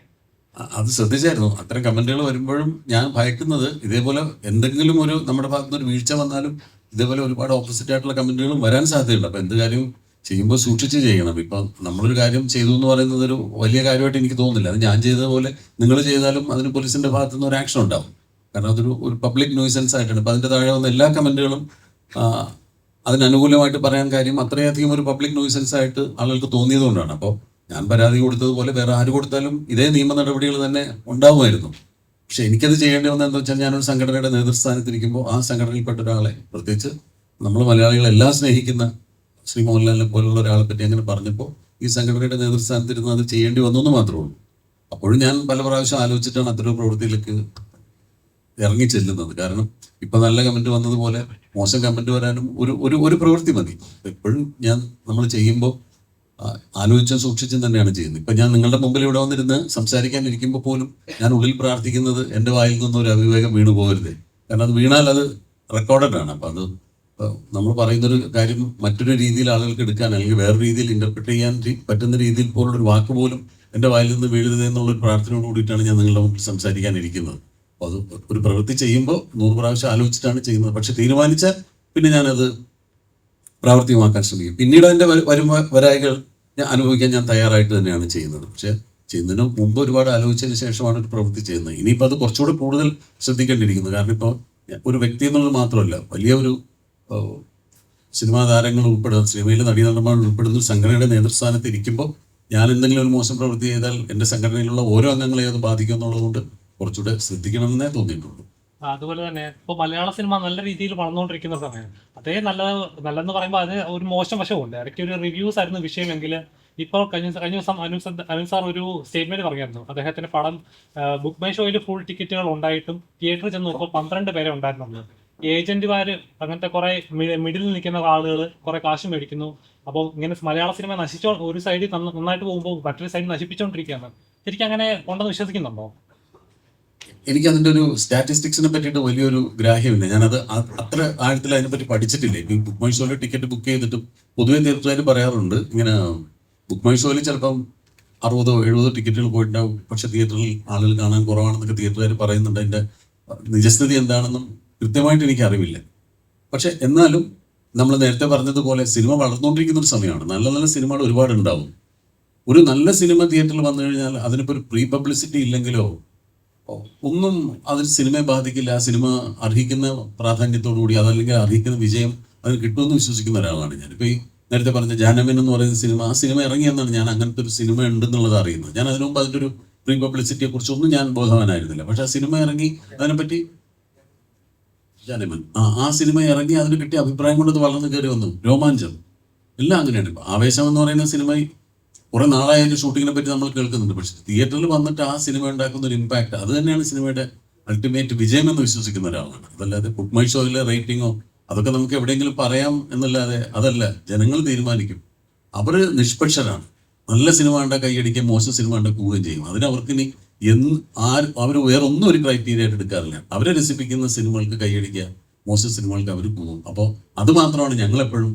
അത് ശ്രദ്ധിച്ചായിരുന്നു. അത്തരം കമന്റുകൾ വരുമ്പോഴും ഞാൻ ഭയക്കുന്നത് ഇതേപോലെ എന്തെങ്കിലും ഒരു നമ്മുടെ ഭാഗത്തുനിന്ന് ഒരു വീഴ്ച വന്നാലും ഇതേപോലെ ഒരുപാട് ഓപ്പോസിറ്റ് ആയിട്ടുള്ള കമന്റുകളും വരാൻ സാധ്യതയുണ്ട്. അപ്പോൾ എന്ത് കാര്യവും ചെയ്യുമ്പോൾ സൂക്ഷിച്ച് ചെയ്യണം. ഇപ്പം നമ്മളൊരു കാര്യം ചെയ്തു എന്ന് പറയുന്നത് ഒരു വലിയ കാര്യമായിട്ട് എനിക്ക് തോന്നുന്നില്ല. അത് ഞാൻ ചെയ്തതുപോലെ നിങ്ങൾ ചെയ്താലും അതിന് പോലീസിന്റെ ഭാഗത്തുനിന്ന് ഒരു ആക്ഷൻ ഉണ്ടാവും. കാരണം അതൊരു പബ്ലിക് ന്യൂസൻസ് ആയിട്ടാണ്. അപ്പോൾ അതിൻ്റെ താഴെ വന്ന എല്ലാ കമന്റുകളും അതിനനുകൂലമായിട്ട് പറയാൻ കാര്യം അത്രയധികം ഒരു പബ്ലിക് ന്യൂസൻസ് ആയിട്ട് ആളുകൾക്ക് തോന്നിയതുകൊണ്ടാണ്. അപ്പോൾ ഞാൻ പരാതി കൊടുത്തതുപോലെ വേറെ ആര് കൊടുത്താലും ഇതേ നിയമ നടപടികൾ തന്നെ ഉണ്ടാവുമായിരുന്നു. പക്ഷെ എനിക്കത് ചെയ്യേണ്ടി വന്നതെന്ന് വെച്ചാൽ ഞാനൊരു സംഘടനയുടെ നേതൃസ്ഥാനത്തിരിക്കുമ്പോൾ ആ സംഘടനയിൽപ്പെട്ട ഒരാളെ, പ്രത്യേകിച്ച് നമ്മൾ മലയാളികളെല്ലാം സ്നേഹിക്കുന്ന ശ്രീ മോഹൻലാലിനെ പോലുള്ള ഒരാളെ പറ്റി അങ്ങനെ പറഞ്ഞപ്പോൾ ഈ സംഘടനയുടെ നേതൃസ്ഥാനത്തിരുന്ന് അത് ചെയ്യേണ്ടി വന്നു എന്ന് മാത്രമേ ഉള്ളൂ. അപ്പോഴും ഞാൻ പല പ്രാവശ്യം ആലോചിച്ചിട്ടാണ് അത്തരം പ്രവൃത്തിയിലേക്ക് ഇറങ്ങി ചെല്ലുന്നത്. കാരണം ഇപ്പം നല്ല കമൻറ്റ് വന്നതുപോലെ മോശം കമൻറ്റ് വരാനും ഒരു പ്രവൃത്തി മതി. എപ്പോഴും നമ്മൾ ചെയ്യുമ്പോൾ ആലോചിച്ചും സൂക്ഷിച്ചും തന്നെയാണ് ചെയ്യുന്നത്. ഇപ്പം ഞാൻ നിങ്ങളുടെ മുമ്പിൽ ഇവിടെ വന്നിരുന്ന് സംസാരിക്കാനിരിക്കുമ്പോൾ പോലും ഞാൻ ഉള്ളിൽ പ്രാർത്ഥിക്കുന്നത് എൻ്റെ വായിൽ നിന്നൊരു അവിവേകം വീണു പോകരുത്. കാരണം അത് വീണാൽ അത് റെക്കോർഡഡ് ആണ്. അപ്പം അത് നമ്മൾ പറയുന്നൊരു കാര്യം മറ്റൊരു രീതിയിൽ ആളുകൾക്ക് എടുക്കാൻ അല്ലെങ്കിൽ വേറെ രീതിയിൽ ഇന്റർപ്രിറ്റ് ചെയ്യാൻ പറ്റുന്ന രീതിയിൽ പോലുള്ളൊരു വാക്ക് പോലും എൻ്റെ വായിൽ നിന്ന് വീഴരുത് എന്നുള്ളൊരു പ്രാർത്ഥനയോട് കൂടിയിട്ടാണ് ഞാൻ നിങ്ങളുടെ മുമ്പിൽ സംസാരിക്കാനിരിക്കുന്നത്. അപ്പോൾ അത് ഒരു പ്രവൃത്തി ചെയ്യുമ്പോൾ 100 പ്രാവശ്യം ആലോചിച്ചിട്ടാണ് ചെയ്യുന്നത്. പക്ഷെ തീരുമാനിച്ചാൽ പിന്നെ ഞാനത് പ്രാവർത്തികമാക്കാൻ ശ്രമിക്കും. പിന്നീട് അതിൻ്റെ വരായികൾ അനുഭവിക്കാൻ ഞാൻ തയ്യാറായിട്ട് തന്നെയാണ് ചെയ്യുന്നത്. പക്ഷേ ചെയ്യുന്നതിന് മുമ്പ് ഒരുപാട് ആലോചിച്ചതിന് ശേഷമാണ് ഒരു പ്രവൃത്തി ചെയ്യുന്നത്. ഇനിയിപ്പോൾ അത് കുറച്ചുകൂടെ കൂടുതൽ ശ്രദ്ധിക്കേണ്ടിയിരിക്കുന്നു. കാരണം ഇപ്പോൾ ഒരു വ്യക്തി എന്നുള്ളത് മാത്രമല്ല, വലിയ ഒരു സിനിമാ താരങ്ങൾ ഉൾപ്പെടുന്ന, സിനിമയിലെ നടീനടന്മാർ ഉൾപ്പെടുന്ന ഒരു സംഘടനയുടെ നേതൃസ്ഥാനത്ത് ഇരിക്കുമ്പോൾ ഞാൻ എന്തെങ്കിലും ഒരു മോശം പ്രവൃത്തി ചെയ്താൽ എൻ്റെ സംഘടനയിലുള്ള ഓരോ അംഗങ്ങളെയും അത് ബാധിക്കും എന്നുള്ളതുകൊണ്ട് കുറച്ചുകൂടെ ശ്രദ്ധിക്കണമെന്നേ തോന്നിയിട്ടുള്ളൂ. അതുപോലെ തന്നെ ഇപ്പോൾ മലയാള സിനിമ നല്ല രീതിയിൽ വളർന്നുകൊണ്ടിരിക്കുന്ന സമയം അതേ നല്ലതെന്ന് പറയുമ്പോൾ അത് ഒരു മോശം വശമുണ്ട്. ഇടയ്ക്ക് ഒരു റിവ്യൂസ് ആയിരുന്നു വിഷയമെങ്കിൽ ഇപ്പോൾ കഴിഞ്ഞ ദിവസം അനു സാർ ഒരു സ്റ്റേറ്റ്മെന്റ് പറഞ്ഞായിരുന്നു. അദ്ദേഹത്തിന്റെ പടം ബുക്ക് മൈ ഷോയിൽ ഫുൾ ടിക്കറ്റുകൾ ഉണ്ടായിട്ടും തിയേറ്ററിൽ ചെന്ന് നോക്കുമ്പോൾ 12 പേരെ ഉണ്ടായിരുന്നുള്ളൂ. ഏജന്റുമാർ അങ്ങനത്തെ കുറെ മിഡിൽ നിൽക്കുന്ന ആളുകൾ കുറെ കാശ് മേടിക്കുന്നു. അപ്പോൾ ഇങ്ങനെ മലയാള സിനിമ ഒരു സൈഡിൽ നന്നായിട്ട് പോകുമ്പോൾ മറ്റൊരു സൈഡിൽ നശിപ്പിച്ചുകൊണ്ടിരിക്കുകയാണ്. ശരിക്കും അങ്ങനെ ഉണ്ടെന്ന് വിശ്വസിക്കുന്നുണ്ടോ? എനിക്ക് അതിൻ്റെ ഒരു സ്റ്റാറ്റിസ്റ്റിക്സിനെ പറ്റിയിട്ട് വലിയൊരു ഗ്രാഹ്യമില്ല. ഞാനത് അത്ര ആഴത്തിൽ അതിനെപ്പറ്റി പഠിച്ചിട്ടില്ല. ഈ ബുക്ക് മൈ ഷോയിൽ ടിക്കറ്റ് ബുക്ക് ചെയ്തിട്ടും പൊതുവെ തീർച്ചയായിട്ടും പറയാറുണ്ട് ഇങ്ങനെ ബുക്ക് മൈ ഷോയിൽ ചിലപ്പം 60-70 ടിക്കറ്റുകൾ പോയിട്ടുണ്ടാവും, പക്ഷെ തിയേറ്ററിൽ ആളുകൾ കാണാൻ കുറവാണെന്നൊക്കെ തിയേറ്ററുകാർ പറയുന്നുണ്ട്. അതിൻ്റെ നിജസ്ഥിതി എന്താണെന്നും കൃത്യമായിട്ട് എനിക്ക് അറിവില്ല. പക്ഷെ എന്നാലും നമ്മൾ നേരത്തെ പറഞ്ഞതുപോലെ സിനിമ വളർന്നുകൊണ്ടിരിക്കുന്ന ഒരു സമയമാണ്. നല്ല നല്ല സിനിമകൾ ഒരുപാട് ഉണ്ടാവും. ഒരു നല്ല സിനിമ തിയേറ്ററിൽ വന്നു കഴിഞ്ഞാൽ അതിനിപ്പോൾ ഒരു പ്രീ പബ്ലിസിറ്റി ഇല്ലെങ്കിലോ ഒന്നും അതിന് സിനിമയെ ബാധിക്കില്ല. ആ സിനിമ അർഹിക്കുന്ന പ്രാധാന്യത്തോടുകൂടി അതല്ലെങ്കിൽ അർഹിക്കുന്ന വിജയം അതിന് കിട്ടുമെന്ന് വിശ്വസിക്കുന്ന ഒരാളാണ് ഞാൻ. ഇപ്പോൾ ഈ നേരത്തെ പറഞ്ഞ ജാനമൻ എന്ന് പറയുന്ന സിനിമ, ആ സിനിമ ഇറങ്ങിയെന്നാണ് ഞാൻ അങ്ങനത്തെ ഒരു സിനിമ ഉണ്ടെന്നുള്ളത് അറിയുന്നത്. ഞാൻ അതിനു മുമ്പ് അതിൻ്റെ ഒരു പ്രീ പബ്ലിസിറ്റിയെ കുറിച്ചൊന്നും ഞാൻ ബോധവാനായിരുന്നില്ല. പക്ഷെ ആ സിനിമ ഇറങ്ങി അതിനെപ്പറ്റി ജാനമൻ ആ സിനിമ ഇറങ്ങി അതിന് കിട്ടിയ അഭിപ്രായം കൊണ്ട് വളർന്നു കയറി വന്നു. രോമാഞ്ചം എല്ലാം അങ്ങനെയാണ്. ഇപ്പോൾ ആവേശം എന്ന് പറയുന്ന സിനിമ കുറെ നാളായതിൻ്റെ ഷൂട്ടിങ്ങിനെ പറ്റി നമ്മൾ കേൾക്കുന്നുണ്ട്. പക്ഷെ തിയേറ്ററിൽ വന്നിട്ട് ആ സിനിമ ഉണ്ടാക്കുന്ന ഒരു ഇമ്പാക്ട്, അത് തന്നെയാണ് സിനിമയുടെ അൾട്ടിമേറ്റ് വിജയം എന്ന് വിശ്വസിക്കുന്ന ഒരാളാണ്. അതല്ലാതെ ബുക്ക് മൈ ഷോയിലെ റേറ്റിങ്ങോ അതൊക്കെ നമുക്ക് എവിടെയെങ്കിലും പറയാം എന്നല്ലാതെ അതല്ല, ജനങ്ങൾ തീരുമാനിക്കും. അവർ നിഷ്പക്ഷരാണ്. നല്ല സിനിമ കണ്ടാൽ കൈയടിക്കുകയും മോശം സിനിമ കണ്ടാൽ പോവുകയും ചെയ്യും. അതിന് അവർക്കിനി അവർ വേറെ ഒന്നും ഒരു ക്രൈറ്റീരിയ ആയിട്ട് എടുക്കാറില്ല. അവരെ രസിപ്പിക്കുന്ന സിനിമകൾക്ക് കൈയടിക്കുക, മോശം സിനിമകൾക്ക് അവർ പോകും. അപ്പോൾ അത് മാത്രമാണ് ഞങ്ങളെപ്പോഴും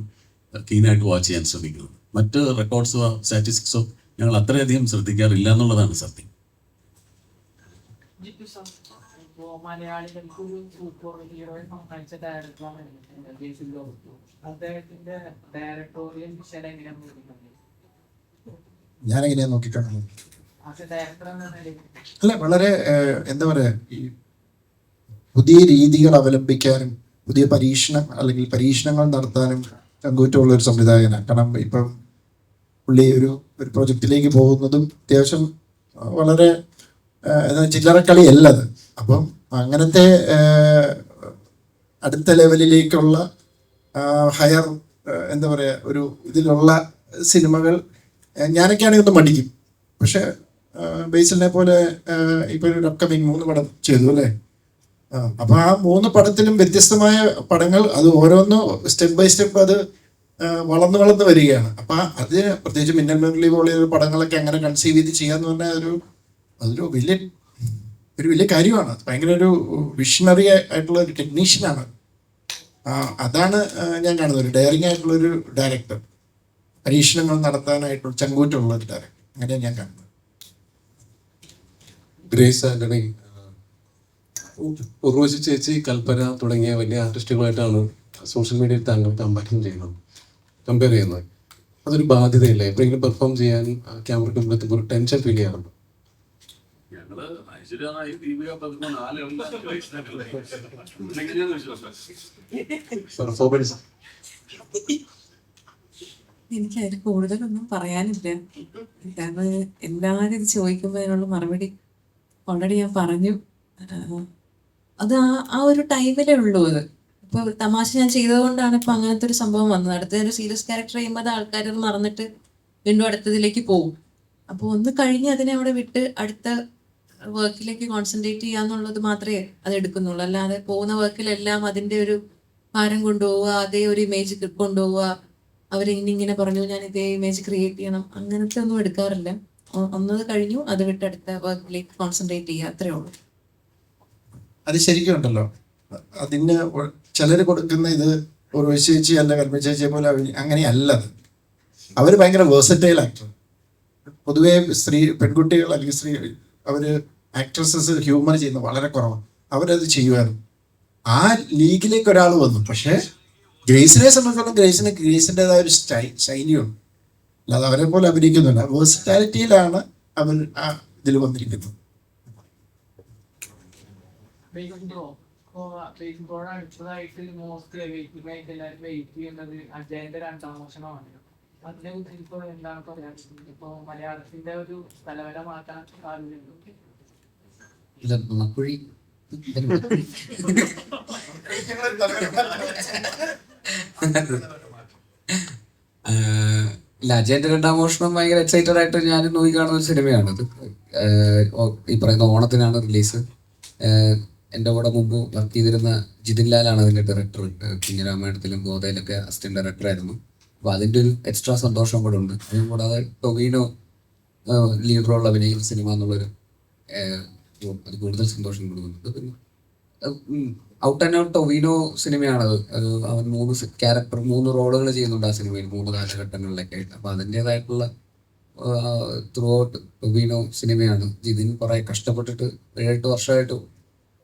കീനായിട്ട് വാച്ച് ചെയ്യാൻ ശ്രമിക്കുന്നത്. മറ്റ് റെക്കോർഡ്സോ സ്റ്റാറ്റിസ്റ്റിക്സോ ഞങ്ങൾ അത്രയധികം ശ്രദ്ധിക്കാറില്ല എന്നുള്ളതാണ് സത്യം. മലയാളികൾക്ക് ഒരു സൂപ്പർ ഹീറോയെ സമ്മാനിച്ച ഡയറക്ടറാണ് അദ്ദേഹത്തിന്റെ ഡയറക്ടോറിയൽ വിഷയം എങ്ങനെയാണ് നോക്കുന്നത്? ഞാനെങ്ങനെയാ നോക്കിക്കാണുന്നത്? ഡയറക്ടർ എന്ന നിലയിൽ അല്ല, വളരെ എന്താ പറയുക, ഈ പുതിയ രീതികൾ അവലംബിക്കാനും പുതിയ പരീക്ഷണങ്ങൾ നടത്താനും ചങ്കൂറ്റമുള്ള ഒരു സംവിധായകനാണ്. കാരണം ഇപ്പം പുള്ളി ഒരു പ്രൊജക്റ്റിലേക്ക് പോകുന്നതും അത്യാവശ്യം വളരെ ചില്ലറക്കളിയല്ല അത്. അപ്പം അങ്ങനത്തെ അടുത്ത ലെവലിലേക്കുള്ള ഹയർ എന്താ പറയുക ഒരു ഇതിലുള്ള സിനിമകൾ ഞാനൊക്കെയാണെങ്കിൽ ഒന്ന് മടിക്കും. പക്ഷെ ബേസിലിനെ പോലെ ഇപ്പോൾ ഒരു അപ്കമിങ് 3 പടം ചെയ്തു അല്ലേ? അപ്പം ആ 3 പടത്തിലും വ്യത്യസ്തമായ പടങ്ങൾ, അത് ഓരോന്നും സ്റ്റെപ്പ് ബൈ സ്റ്റെപ്പ് അത് വളർന്നു വരികയാണ്. അപ്പം അത് പ്രത്യേകിച്ച് മിന്നൽ മുരളി പോലെയുള്ള പടങ്ങളൊക്കെ അങ്ങനെ കൺസീവ് ചെയ്ത് ചെയ്യാന്ന് പറഞ്ഞാൽ അതൊരു വലിയ കാര്യമാണ്. അത് ഭയങ്കര ഒരു വിഷണറി ആയിട്ടുള്ള ഒരു ടെക്നീഷ്യനാണ്. അതാണ് ഞാൻ കാണുന്നത്, ഒരു ഡയറിങ് ആയിട്ടുള്ള ഒരു ഡയറക്ടർ, പരീക്ഷണങ്ങൾ നടത്താനായിട്ടുള്ള ചങ്കൂറ്റുള്ള ഒരു ഡയറക്ടർ. അങ്ങനെയാണ് ഞാൻ കാണുന്നത്. ഗ്രേസ് ആന്റണി, ഉർവശി ചേച്ചി, കൽപ്പന തുടങ്ങിയ വലിയ ആർട്ടിസ്റ്റുകളായിട്ടാണ് സോഷ്യൽ മീഡിയയിൽ താങ്കൾ കമ്പയർ ചെയ്യുന്നത്. അതൊരു ബാധ്യതയില്ല? എപ്പോഴെങ്കിലും പെർഫോം ചെയ്യാൻ ക്യാമറയ്ക്ക് മുമ്പിൽ എത്തുമ്പോൾ ഒരു ടെൻഷൻ ഫീൽ ചെയ്യാറുണ്ട്? എനിക്ക് അതിൽ കൂടുതലൊന്നും പറയാനില്ല. കാരണം എല്ലാവരും ഇത് ചോദിക്കുമ്പോൾ അതിനുള്ള മറുപടി ഓൾറെഡി ഞാൻ പറഞ്ഞു. അത് ആ ഒരു ടൈമിലേ ഉള്ളൂ. അത് ഇപ്പോൾ തമാശ ഞാൻ ചെയ്തതുകൊണ്ടാണ് ഇപ്പം അങ്ങനത്തെ ഒരു സംഭവം വന്നത്. അടുത്തൊരു സീരിയസ് ക്യാരക്ടർ ചെയ്യുമ്പോൾ അത് ആൾക്കാരത് മറന്നിട്ട് വീണ്ടും അടുത്തതിലേക്ക് പോകും. അപ്പോൾ ഒന്ന് കഴിഞ്ഞ് അതിനെ അവിടെ വിട്ട് അടുത്ത വർക്കിലേക്ക് കോൺസെൻട്രേറ്റ് ചെയ്യാന്നുള്ളത് മാത്രമേ അത് എടുക്കുന്നുള്ളൂ. അല്ലാതെ പോകുന്ന വർക്കിലെല്ലാം അതിൻ്റെ ഒരു ഭാരം കൊണ്ടുപോവുക, അതേ ഒരു ഇമേജ് കൊണ്ടുപോവുക, അവരിങ്ങനെ പറഞ്ഞു ഞാൻ ഇതേ ഇമേജ് ക്രിയേറ്റ് ചെയ്യണം, അങ്ങനത്തെ ഒന്നും എടുക്കാറില്ല. ഒന്നത് കഴിഞ്ഞു അത് വിട്ട് അടുത്ത വർക്കിലേക്ക് കോൺസെൻട്രേറ്റ് ചെയ്യുക, അത്രേ ഉള്ളൂ. അത് ശരിക്കും ഉണ്ടല്ലോ, അതിന് ചിലർ കൊടുക്കുന്ന ഇത് ഉർവശി ചേച്ചി അല്ല കൽപ്പന ചേച്ചിയെ പോലെ അങ്ങനെയല്ല. അത് അവർ ഭയങ്കര വേഴ്സറ്റൈൽ ആക്ടർ. പൊതുവേ പെൺകുട്ടികൾ അല്ലെങ്കിൽ അവര് ആക്ട്രസസ് ഹ്യൂമർ ചെയ്യുന്നത് വളരെ കുറവാണ്. അവരത് ചെയ്യുമായിരുന്നു. ആ ലീഗിലേക്ക് ഒരാൾ വന്നു. പക്ഷേ ഗ്രേസിനെ സംബന്ധിച്ചിടത്തോളം ഗ്രേസിൻ്റെതായ ഒരു ശൈലിയുണ്ട്. അല്ലാതെ അവരെ പോലെ അഭിനയിക്കുന്നില്ല. വേഴ്സറ്റാലിറ്റിയിലാണ് അവർ ആ ഇതിൽ വന്നിരിക്കുന്നത്. അടുത്തതായിട്ട് മോസ്റ്റ് വെയിറ്റിംഗ് ആയിട്ട് എല്ലാവരും വെയിറ്റ് ചെയ്യുന്നത് അജയന്റെ 2ാം മോഷണമാണ്. അതിനെ കുറിച്ച് ഇപ്പോൾ എന്താണ് പറയാനുള്ളത്? ഇപ്പോൾ മലയാളത്തിന്റെ ഒരു തലവര മാറ്റാൻ സാധ്യതയുണ്ട്? അജയന്റെ 2ാം മോഷണം ഭയങ്കര എക്സൈറ്റഡ് ആയിട്ട് ഞാൻ നോക്കി കാണുന്ന ഒരു സിനിമയാണ്. ഇത് ഈ പറയുന്ന ഓണത്തിനാണ് റിലീസ്. എൻ്റെ കൂടെ മുമ്പ് വർക്ക് ചെയ്തിരുന്ന ജിതിൻ ലാലാണ് അതിൻ്റെ ഡയറക്ടർ. കുഞ്ഞിരാമായണത്തിലും ഗോതയിലൊക്കെ അസിസ്റ്റന്റ് ഡയറക്ടറായിരുന്നു. അപ്പോൾ അതിൻ്റെ ഒരു എക്സ്ട്രാ സന്തോഷം കൂടെ ഉണ്ട്. അതും കൂടാതെ ടൊവിനോ ലീഡ് റോൾ അഭിനയിക്കുന്ന സിനിമ എന്നുള്ളൊരു അത് കൂടുതൽ സന്തോഷം കൊടുക്കുന്നുണ്ട്. പിന്നെ ഔട്ട് ആൻഡ് ഔട്ട് ടൊവിനോ സിനിമയാണത്. അവൻ 3 റോളുകൾ ചെയ്യുന്നുണ്ട് ആ സിനിമയിൽ 3 കാലഘട്ടങ്ങളിലൊക്കെ ആയിട്ട്. അപ്പോൾ അതിൻ്റെതായിട്ടുള്ള ത്രൂ ഔട്ട് ടൊവിനോ സിനിമയാണ്. ജിതിൻ കുറേ കഷ്ടപ്പെട്ടിട്ട് 7-8 വർഷമായിട്ട്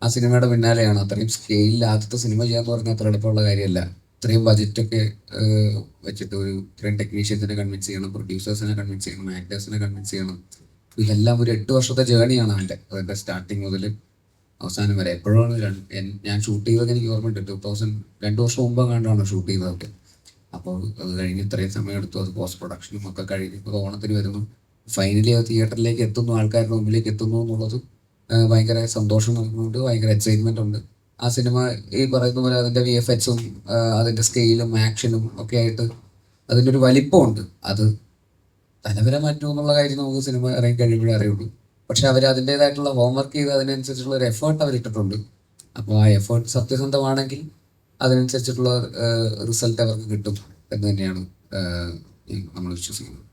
ആ സിനിമയുടെ പിന്നാലെയാണ്. അത്രയും സ്കെയിലിൽ ആദ്യത്തെ സിനിമ ചെയ്യാന്ന് പറഞ്ഞാൽ അത്ര എളുപ്പമുള്ള കാര്യമല്ല. ഇത്രയും ബജറ്റൊക്കെ വെച്ചിട്ട് ഇത്രയും ടെക്നീഷ്യൻസിനെ കൺവിൻസ് ചെയ്യണം, പ്രൊഡ്യൂസേഴ്സിനെ കൺവിൻസ് ചെയ്യണം, ആക്ടേഴ്സിനെ കൺവിൻസ് ചെയ്യണം. ഇതെല്ലാം ഒരു 8 വർഷത്തെ ജേണിയാണ് അതിൻ്റെ സ്റ്റാർട്ടിങ് മുതൽ അവസാനം വരെ. എപ്പോഴാണ് ഞാൻ ഷൂട്ട് ചെയ്തത് എനിക്ക് ഓർമ്മയുണ്ട്, 2 വർഷം മുമ്പ് കണ്ടാണ് ഷൂട്ട് ചെയ്തതൊക്കെ. അപ്പോൾ അത് കഴിഞ്ഞ് ഇത്രയും സമയം എടുത്തു. അത് പോസ്റ്റ് പ്രൊഡക്ഷനും ഒക്കെ കഴിഞ്ഞ് ഇപ്പോൾ ഓണത്തിന് വരുന്നു, ഫൈനലി അത് തിയേറ്ററിലേക്ക് എത്തുന്നു, ആൾക്കാരുടെ മുമ്പിലേക്ക് എത്തുന്നു എന്നുള്ളത് ഭയങ്കര സന്തോഷം നൽകുന്നുണ്ട്, ഭയങ്കര എക്സൈറ്റ്മെൻ്റ് ഉണ്ട്. ആ സിനിമ ഈ പറയുന്ന പോലെ അതിൻ്റെ VFXും അതിൻ്റെ സ്കെയിലും ആക്ഷനും ഒക്കെ ആയിട്ട് അതിൻ്റെ ഒരു വലിപ്പമുണ്ട്. അത് തലവരെ മാറ്റും എന്നുള്ള കാര്യം നമുക്ക് സിനിമ ഇറങ്ങി കഴിയുമ്പോഴേ അറിയുള്ളൂ. പക്ഷെ അവർ അതിൻ്റേതായിട്ടുള്ള ഹോംവർക്ക് ചെയ്ത് അതിനനുസരിച്ചുള്ള ഒരു എഫേർട്ട് അവരിട്ടിട്ടുണ്ട്. അപ്പോൾ ആ എഫേർട്ട് സത്യസന്ധമാണെങ്കിൽ അതിനനുസരിച്ചിട്ടുള്ള റിസൾട്ട് അവർക്ക് കിട്ടും എന്ന് തന്നെയാണ് നമ്മൾ വിശ്വസിക്കുന്നത്.